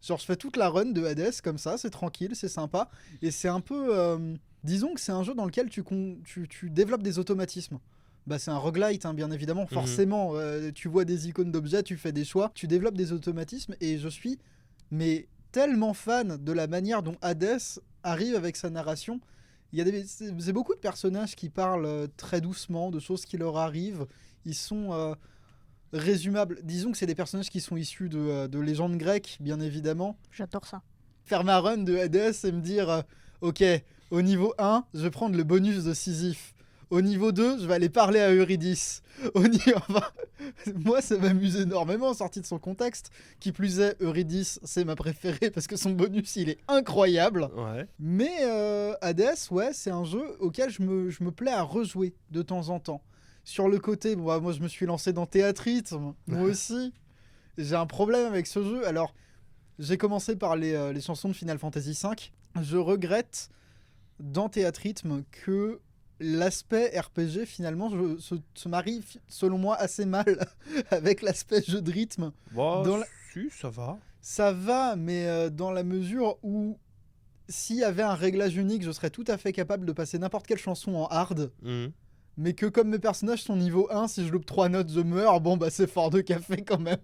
Genre je fais toute la run de Hades comme ça, c'est tranquille, c'est sympa. Et c'est un peu... disons que c'est un jeu dans lequel tu développes des automatismes. Bah, c'est un roguelite, hein, bien évidemment. Forcément, tu vois des icônes d'objets, tu fais des choix, tu développes des automatismes. Et je suis tellement fan de la manière dont Hades arrive avec sa narration. C'est beaucoup de personnages qui parlent très doucement de choses qui leur arrivent. Ils sont résumables. Disons que c'est des personnages qui sont issus de légendes grecques, bien évidemment. J'adore ça. Faire ma run de Hades et me dire ok, au niveau 1, je vais prendre le bonus de Sisyphe. Au niveau 2, je vais aller parler à Eurydice. Enfin, moi, ça m'amuse énormément, sorti de son contexte. Qui plus est, Eurydice, c'est ma préférée parce que son bonus, il est incroyable. Ouais. Mais Hades, ouais, c'est un jeu auquel je me plais à rejouer de temps en temps. Sur le côté, moi, je me suis lancé dans Théâtrythme, moi aussi. J'ai un problème avec ce jeu. Alors, j'ai commencé par les chansons de Final Fantasy V. Je regrette dans Théâtrythme que l'aspect RPG, finalement, se marie, selon moi, assez mal avec l'aspect jeu de rythme. Bon, Dans la- si, ça va. Ça va, mais dans la mesure où s'il y avait un réglage unique, je serais tout à fait capable de passer n'importe quelle chanson en hard. Mhm. Mais que comme mes personnages sont niveau 1, si je loupe 3 notes, je meurs. Bon, bah c'est fort de café quand même.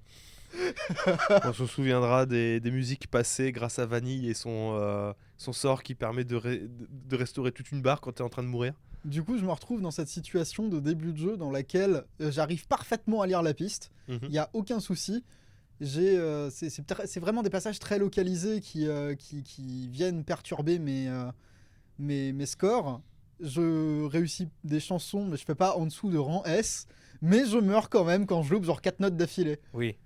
On se souviendra des musiques passées grâce à Vanille et son sort qui permet de restaurer toute une barre quand t'es en train de mourir. Du coup, je me retrouve dans cette situation de début de jeu dans laquelle j'arrive parfaitement à lire la piste. Mhm. Il n'y a aucun souci. C'est vraiment des passages très localisés qui viennent perturber mes scores. Je réussis des chansons, mais je fais pas en dessous de rang S. Mais je meurs quand même quand je loupe genre 4 notes d'affilée. Oui.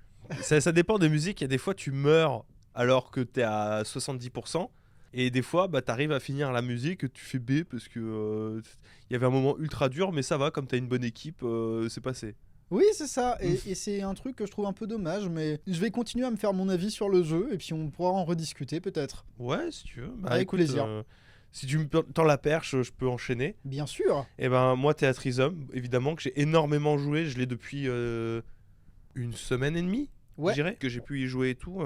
Ça dépend des musiques. Il y a des fois, tu meurs alors que t'es à 70%. Et des fois, bah, t'arrives à finir la musique, tu fais B parce que il y avait un moment ultra dur, mais ça va, comme t'as une bonne équipe, c'est passé. Oui, c'est ça. Et c'est un truc que je trouve un peu dommage, mais je vais continuer à me faire mon avis sur le jeu et puis on pourra en rediscuter peut-être. Ouais, si tu veux. Bah, Avec écoute, plaisir. Si tu me tends la perche, je peux enchaîner. Bien sûr. Et ben moi, Théâtrisme, évidemment que j'ai énormément joué. Je l'ai depuis une semaine et demie, Ouais. je dirais, que j'ai pu y jouer et tout.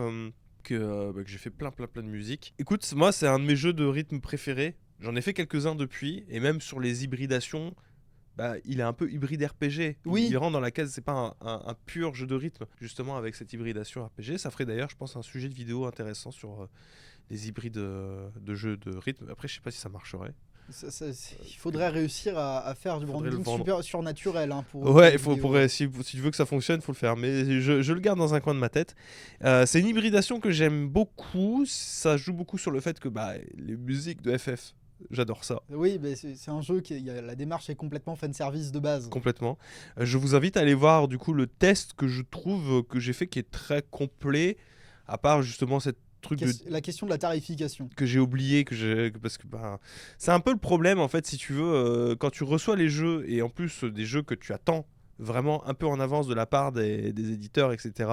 Que j'ai fait plein de musique. Écoute, moi, c'est un de mes jeux de rythme préférés. J'en ai fait quelques-uns depuis, et même sur les hybridations, bah, il est un peu hybride RPG. Oui. Il rentre dans la case, c'est pas un pur jeu de rythme. Justement, avec cette hybridation RPG, ça ferait d'ailleurs, je pense, un sujet de vidéo intéressant sur les hybrides de jeux de rythme. Après, je sais pas si ça marcherait. Il faudrait réussir à faire du Faudrait le branding vendre. super surnaturel pour Ouais, les vidéos. si tu veux que ça fonctionne, faut le faire. Mais je le garde dans un coin de ma tête. C'est une hybridation que j'aime beaucoup. Ça joue beaucoup sur le fait que les musiques de FF, j'adore ça Oui, mais c'est un jeu la démarche est complètement fanservice de base. complètement. Je vous invite à aller voir du coup le test que je trouve que j'ai fait qui est très complet. À part justement cette truc La question de la tarification. que j'ai oublié parce que c'est un peu le problème en fait si tu veux quand tu reçois les jeux et en plus des jeux que tu attends vraiment un peu en avance de la part des éditeurs etc.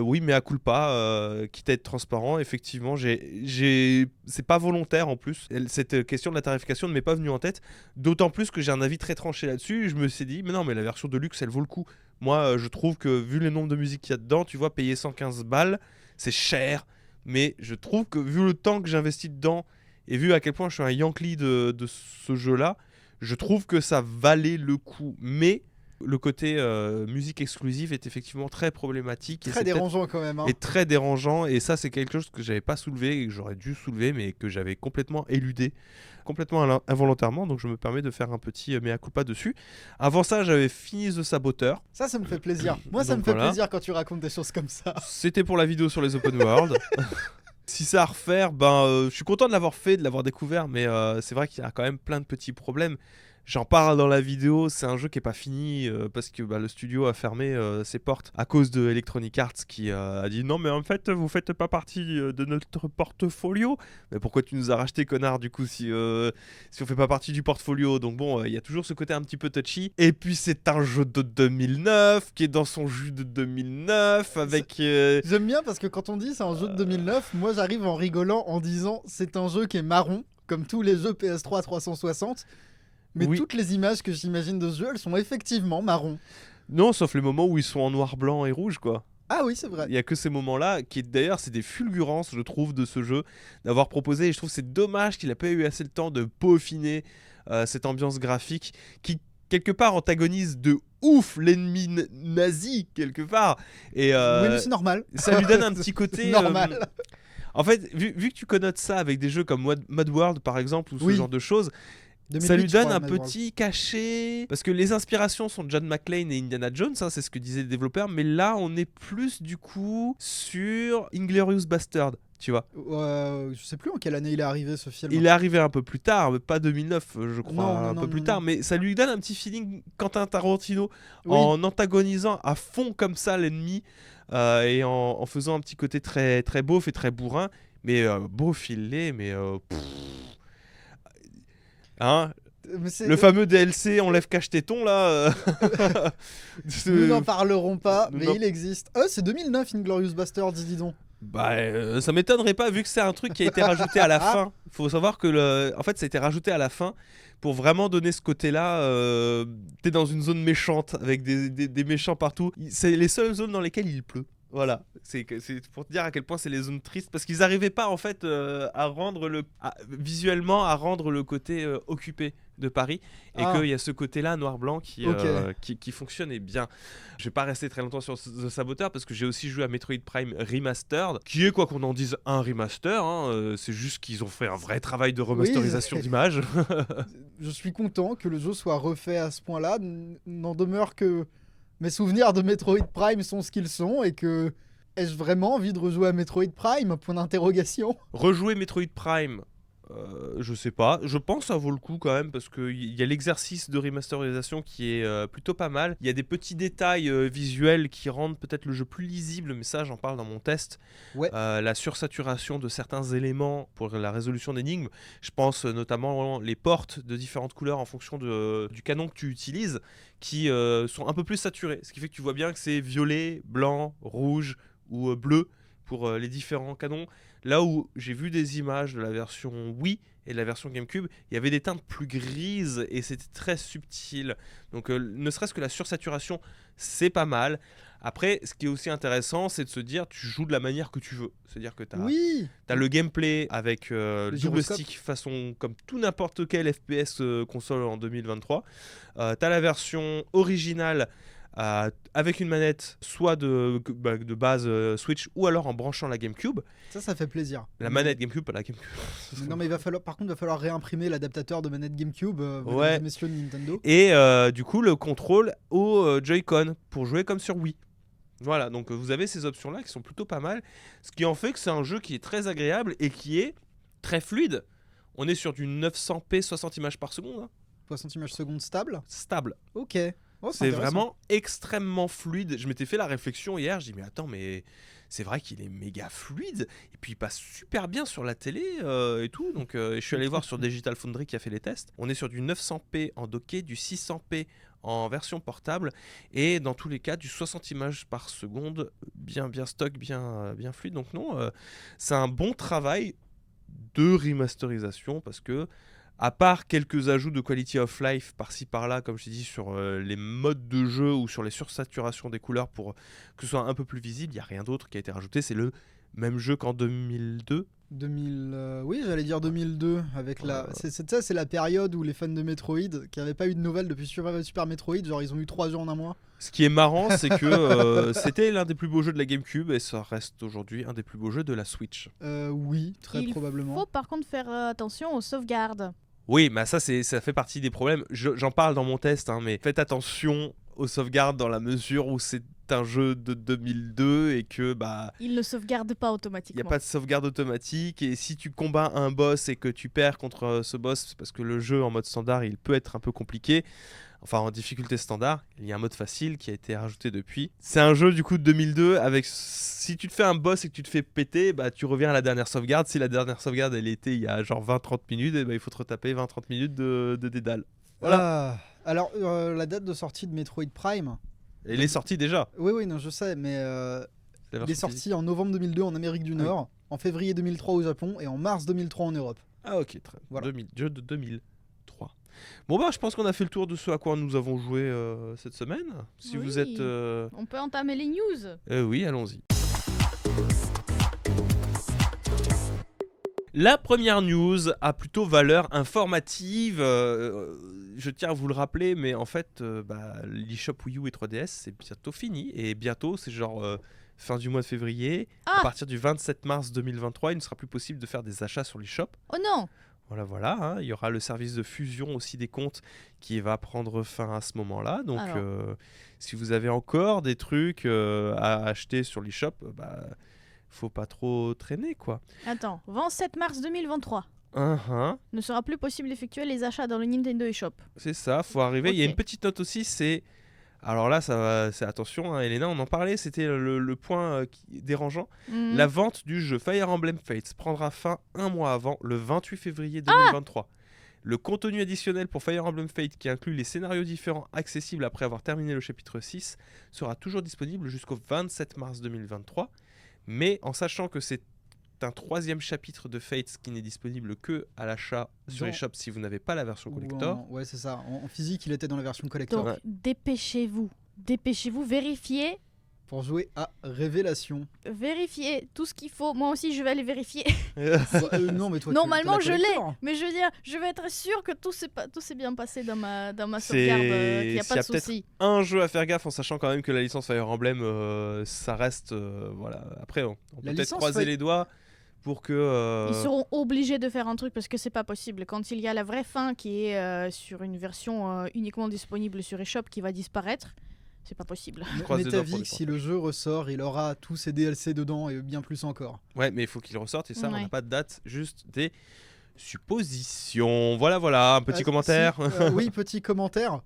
Oui mais à culpa quitte à être transparent effectivement c'est pas volontaire en plus cette question de la tarification ne m'est pas venue en tête d'autant plus que j'ai un avis très tranché là-dessus je me suis dit mais non mais la version de luxe elle vaut le coup moi je trouve que vu le nombre de musiques qu'il y a dedans tu vois payer 115 balles c'est cher. Mais je trouve que vu le temps que j'investis dedans et vu à quel point je suis un Yankee de ce jeu-là, je trouve que ça valait le coup. Mais le côté musique exclusive est effectivement très problématique. Très dérangeant quand même. Et très dérangeant. Et ça, c'est quelque chose que j'avais pas soulevé et que j'aurais dû soulever, mais que j'avais complètement éludé, complètement involontairement. Donc je me permets de faire un petit mea culpa dessus. Avant ça, j'avais fini The Saboteur. Ça me fait plaisir. Moi, ça Donc me fait voilà. plaisir quand tu racontes des choses comme ça. C'était pour la vidéo sur les open world. Si c'est à refaire, je suis content de l'avoir fait, de l'avoir découvert, mais c'est vrai qu'il y a quand même plein de petits problèmes. J'en parle dans la vidéo, c'est un jeu qui est pas fini parce que le studio a fermé ses portes à cause de Electronic Arts qui a dit non mais en fait vous faites pas partie de notre portfolio. Mais pourquoi tu nous as racheté connard du coup si on fait pas partie du portfolio. Donc bon il y a toujours ce côté un petit peu touchy. Et puis c'est un jeu de 2009 qui est dans son jus de 2009 avec... J'aime bien parce que quand on dit c'est un jeu de 2009, moi j'arrive en rigolant en disant c'est un jeu qui est marron comme tous les jeux PS3 360. Mais Oui. toutes les images que j'imagine de ce jeu, elles sont effectivement marron. Non, sauf les moments où ils sont en noir, blanc et rouge, quoi. Ah oui, c'est vrai. Il y a que ces moments-là, qui d'ailleurs, c'est des fulgurances, je trouve, de ce jeu, d'avoir proposé. Et je trouve que c'est dommage qu'il n'a pas eu assez le temps de peaufiner cette ambiance graphique qui, quelque part, antagonise de ouf l'ennemi nazi, quelque part. Et Oui, mais c'est normal. ça lui donne un petit côté... normal. En fait, vu que tu connotes ça avec des jeux comme Mad World, par exemple, ou ce Oui. genre de choses... 2008, Ça lui je donne crois, un Mad World. petit cachet. Parce que les inspirations sont John McClane et Indiana Jones, c'est ce que disaient les développeurs. Mais là, on est plus du coup sur Inglourious Bastard, tu vois. Je sais plus en quelle année il est arrivé ce film. Il est arrivé un peu plus tard, mais pas 2009, je crois, Non, un non, peu non, plus non, tard. non. Mais ça lui donne un petit feeling Quentin Tarantino Oui. en antagonisant à fond comme ça l'ennemi et en faisant un petit côté très, très beauf et très bourrin. Mais beauf il l'est, mais... Hein, Mais c'est- le fameux DLC Enlève cache téton là. Nous n'en parlerons pas, Nous mais n'en- il existe. C'est 2009 Inglourious Basterds, dis donc. Ça m'étonnerait pas vu que c'est un truc qui a été rajouté à la fin. Il faut savoir que en fait ça a été rajouté à la fin pour vraiment donner ce côté-là. T'es dans une zone méchante avec des méchants partout. C'est les seules zones dans lesquelles il pleut. Voilà, c'est pour te dire à quel point c'est les zones tristes parce qu'ils n'arrivaient pas en fait à rendre visuellement à rendre le côté occupé de Paris et Ah. qu'il y a ce côté-là noir-blanc qui fonctionnait bien. Je vais pas rester très longtemps sur The Saboteur parce que j'ai aussi joué à Metroid Prime Remastered qui est quoi qu'on en dise un remaster. C'est juste qu'ils ont fait un vrai travail de remasterisation d'images. Je suis content que le jeu soit refait à ce point-là. N'en demeure que mes souvenirs de Metroid Prime sont ce qu'ils sont et que ai-je vraiment envie de rejouer à Metroid Prime ? Point d'interrogation. Rejouer Metroid Prime, je sais pas. Je pense que ça vaut le coup quand même parce qu'il y a l'exercice de remasterisation qui est plutôt pas mal. Il y a des petits détails visuels qui rendent peut-être le jeu plus lisible, mais ça j'en parle dans mon test. Ouais. La sursaturation de certains éléments pour la résolution d'énigmes. Je pense notamment les portes de différentes couleurs en fonction du canon que tu utilises qui sont un peu plus saturées. Ce qui fait que tu vois bien que c'est violet, blanc, rouge ou bleu pour les différents canons. Là où j'ai vu des images de la version Wii et de la version GameCube, il y avait des teintes plus grises et c'était très subtil. Donc ne serait-ce que la sursaturation, c'est pas mal. Après, ce qui est aussi intéressant, c'est de se dire tu joues de la manière que tu veux. C'est-à-dire que tu Oui. as le gameplay avec le double gyroscope. stick façon comme tout n'importe quel FPS console en 2023. Tu as la version originale avec une manette soit de base Switch ou alors en branchant la GameCube. Ça fait plaisir. La manette GameCube, pas la GameCube. Non, mais par contre, il va falloir réimprimer l'adaptateur de manette GameCube, Ouais. les messieurs de Nintendo. Et du coup, le contrôle au Joy-Con pour jouer comme sur Wii. Voilà, donc vous avez ces options-là qui sont plutôt pas mal. Ce qui en fait que c'est un jeu qui est très agréable et qui est très fluide. On est sur du 900p 60 images par seconde. 60 images secondes stable. Stable. Ok. Oh, C'est intéressant. vraiment extrêmement fluide. Je m'étais fait la réflexion hier, je dis mais attends, mais c'est vrai qu'il est méga fluide et puis il passe super bien sur la télé et tout. Donc je suis allé voir sur Digital Foundry qui a fait les tests. On est sur du 900p en docké, du 600p en version portable et dans tous les cas du 60 images par seconde, bien stock, bien fluide. Donc non, c'est un bon travail de remasterisation parce que à part quelques ajouts de quality of life par-ci par-là, comme je t'ai dit, sur les modes de jeu ou sur les sursaturations des couleurs pour que ce soit un peu plus visible, il n'y a rien d'autre qui a été rajouté. C'est le même jeu qu'en 2002. Oui, j'allais dire 2002. Avec c'est la période où les fans de Metroid, qui n'avaient pas eu de nouvelles depuis Super Metroid, genre ils ont eu 3 jeux en un mois. Ce qui est marrant, c'est que c'était l'un des plus beaux jeux de la GameCube et ça reste aujourd'hui un des plus beaux jeux de la Switch. Oui, très probablement. Il faut par contre faire attention aux sauvegardes. Oui, mais ça fait partie des problèmes. J'en parle dans mon test, hein, mais faites attention aux sauvegardes dans la mesure où c'est un jeu de 2002 et que il ne sauvegarde pas il n'y automatiquement. a pas de sauvegarde automatique et si tu combats un boss et que tu perds contre ce boss, c'est parce que le jeu en mode standard il peut être un peu compliqué. Enfin, en difficulté standard, il y a un mode facile qui a été rajouté depuis. C'est un jeu du coup de 2002 avec si tu te fais un boss et que tu te fais péter, tu reviens à la dernière sauvegarde. Si la dernière sauvegarde elle était il y a genre 20-30 minutes, et il faut te retaper 20-30 minutes de dédale. Voilà. Alors, la date de sortie de Metroid Prime. Elle est sortie déjà. Oui, non, je sais, mais il est sorti en novembre 2002 en Amérique du Nord, en février 2003 au Japon et en mars 2003 en Europe. Ah ok, très bien. Voilà. Jeu de 2003. Bon je pense qu'on a fait le tour de ce à quoi nous avons joué cette semaine. Si Oui. vous êtes... On peut entamer les news. Oui, allons-y. La première news a plutôt valeur informative. Je tiens à vous le rappeler, mais en fait, l'eShop Wii U et 3DS, c'est bientôt fini. Et bientôt, c'est genre fin du mois de février. Ah. À partir du 27 mars 2023, il ne sera plus possible de faire des achats sur l'eShop. Oh non. Voilà, hein. Il y aura le service de fusion aussi des comptes qui va prendre fin à ce moment-là. Donc, si vous avez encore des trucs à acheter sur l'eShop, faut pas trop traîner, quoi. Attends, 27 mars 2023. Ne sera plus possible d'effectuer les achats dans le Nintendo eShop. C'est ça, faut arriver. Il y a Ok. une petite note aussi, c'est... Alors là, c'est attention, hein, Elena, on en parlait, c'était le point dérangeant. Mhm. La vente du jeu Fire Emblem Fates prendra fin un mois avant, le 28 février 2023. Le contenu additionnel pour Fire Emblem Fates, qui inclut les scénarios différents accessibles après avoir terminé le chapitre 6, sera toujours disponible jusqu'au 27 mars 2023. Mais en sachant que c'est un 3e chapitre de Fates qui n'est disponible que à l'achat sur les shops si vous n'avez pas la version collector. Ouais, c'est ça. En physique, il était dans la version collector. Donc, dépêchez-vous, vérifiez Pour jouer à Révélation. Vérifiez tout ce qu'il faut. Moi aussi, je vais aller vérifier. Non, mais toi, Normalement, tu l'as je l'ai. collector. Mais je veux dire, je vais être sûr que tout s'est bien passé dans ma C'est- sauvegarde, qu'il n'y a s'il pas y a de souci. Un jeu à faire gaffe en sachant quand même que la licence Fire Emblem, ça reste... voilà. Après, on peut La peut-être licence croiser Fire- les doigts pour que... Ils seront obligés de faire un truc parce que c'est pas possible. Quand il y a la vraie fin qui est sur une version uniquement disponible sur eShop qui va disparaître, c'est pas possible. croise Mais les ta doigts pour vie, les que si le jeu ressort, il aura tous ses DLC dedans et bien plus encore. Ouais, mais il faut qu'il ressorte et ça, on Ouais. n'a pas de date, juste des suppositions. Voilà, un petit Ah, commentaire. si, oui, petit commentaire.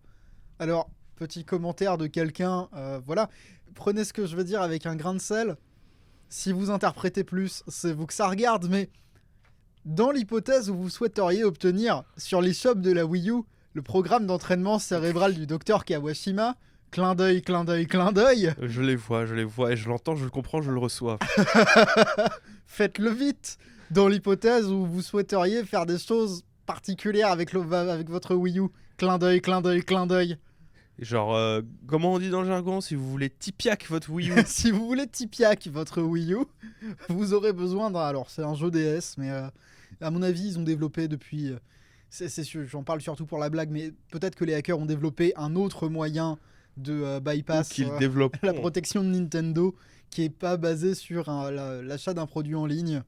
Alors, petit commentaire de quelqu'un, voilà. Prenez ce que je veux dire avec un grain de sel. Si vous interprétez plus, c'est vous que ça regarde, mais dans l'hypothèse où vous souhaiteriez obtenir sur l'eShop de la Wii U le programme d'entraînement cérébral du docteur Kawashima, clin d'œil, clin d'œil, clin d'œil, Je les vois, et je l'entends, je le comprends, je le reçois. faites-le vite. Dans l'hypothèse où vous souhaiteriez faire des choses particulières avec votre Wii U, clin d'œil, clin d'œil, clin d'œil. Genre, comment on dit dans le jargon, si vous voulez tipiac votre Wii U. Si vous voulez tipiac votre Wii U, vous aurez besoin d'un... Alors, c'est un jeu DS, mais à mon avis, ils ont développé depuis... j'en parle surtout pour la blague, mais peut-être que les hackers ont développé un autre moyen de Ou bypass qu'ils développent. la protection de Nintendo qui est pas basée sur l'achat d'un produit en ligne.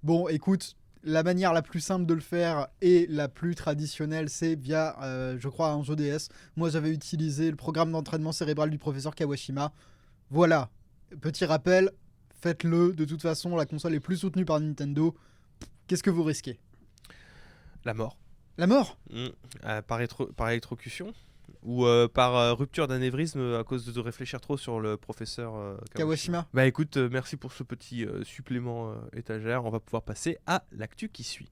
Bon, écoute, la manière la plus simple de le faire et la plus traditionnelle, c'est via, je crois, un jeu DS. Moi, j'avais utilisé le programme d'entraînement cérébral du professeur Kawashima. Voilà, petit rappel, faites-le. De toute façon, la console est plus soutenue par Nintendo. Qu'est-ce que vous risquez ? La mort. La mort ? Par électrocution ou par rupture d'anévrisme à cause de réfléchir trop sur le professeur Kawashima. Bah écoute, merci pour ce petit supplément étagère. On va pouvoir passer à l'actu qui suit.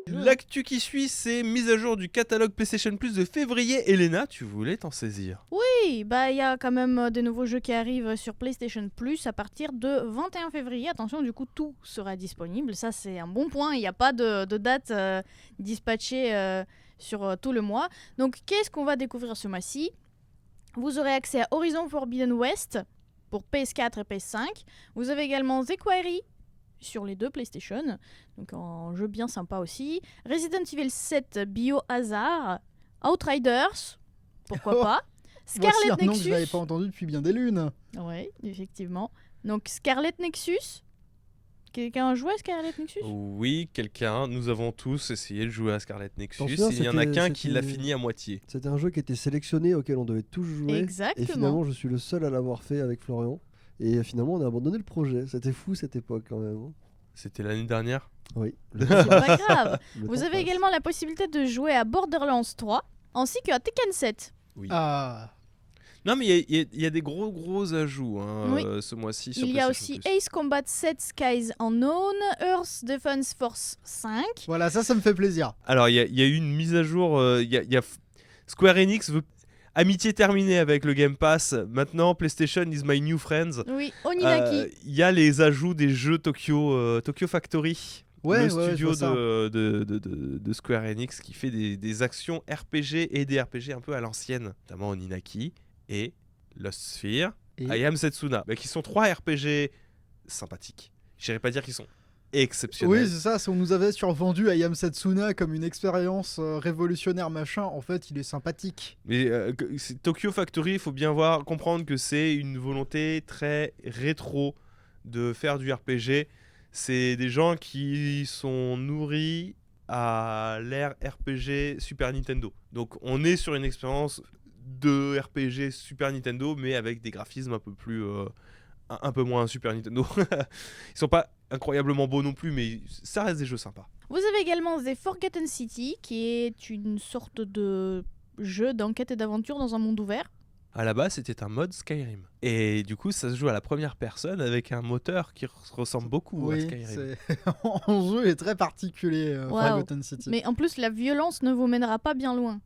L'actu qui suit, c'est mise à jour du catalogue PlayStation Plus de février. Elena, tu voulais t'en saisir? Oui, bah il y a quand même des nouveaux jeux qui arrivent sur PlayStation Plus à partir de 21 février. Attention, du coup, tout sera disponible. Ça, c'est un bon point. Il n'y a pas de date dispatchée sur tout le mois. Donc, qu'est-ce qu'on va découvrir ce mois-ci? Vous aurez accès à Horizon Forbidden West pour PS4 et PS5. Vous avez également The Quarry sur les deux PlayStation, donc un jeu bien sympa aussi. Resident Evil 7 Biohazard, Outriders, pourquoi pas. Voici Scarlet un nom que je Nexus. n'avais pas entendu depuis bien des lunes. Oui, effectivement. Donc Scarlet Nexus. Quelqu'un a joué à Scarlet Nexus? Oui, quelqu'un. Nous avons tous essayé de jouer à Scarlet Nexus. T'en souviens, Il n'y en a c'était- qu'un qui l'a c'était- fini à moitié. C'était un jeu qui était sélectionné, auquel on devait tous jouer. Exactement. Et finalement, je suis le seul à l'avoir fait avec Florian. Et finalement, on a abandonné le projet. C'était fou cette époque quand même. hein. C'était l'année dernière. Oui. C'est pas grave. Le Vous temps avez passe. également la possibilité de jouer à Borderlands 3 ainsi qu'à Tekken 7. Ah, Non, mais il y a des gros ajouts hein, Oui. Ce mois-ci sur Il y a PlayStation aussi Plus. Ace Combat 7 Skies Unknown, Earth Defense Force 5. voilà, ça me fait plaisir. Alors, il y a eu une mise à jour. Square Enix veut amitié terminée avec le Game Pass. Maintenant, PlayStation is my new friends. Oui, Oninaki. Il y a les ajouts des jeux Tokyo Factory. Ouais, le ouais, studio je vois ça. de Square Enix qui fait des actions RPG et des RPG un peu à l'ancienne, notamment Oninaki et Lost Sphere, Et- I Am Setsuna, qui sont 3 RPG sympathiques. Je n'irais pas dire qu'ils sont exceptionnels. Oui, c'est ça. Si on nous avait survendu I Am Setsuna comme une expérience révolutionnaire machin, en fait, il est sympathique. Mais Tokyo Factory, il faut bien comprendre que c'est une volonté très rétro de faire du RPG. C'est des gens qui sont nourris à l'ère RPG Super Nintendo. Donc on est sur une expérience de RPG Super Nintendo, mais avec des graphismes un peu moins Super Nintendo. Ils sont pas incroyablement beaux non plus, mais ça reste des jeux sympas. Vous avez également The Forgotten City, qui est une sorte de jeu d'enquête et d'aventure dans un monde ouvert. À la base, c'était un mode Skyrim. Et du coup, ça se joue à la première personne avec un moteur qui ressemble beaucoup à Oui, Skyrim. en jeu est très particulier, Wow. Forgotten City. Mais en plus, la violence ne vous mènera pas bien loin.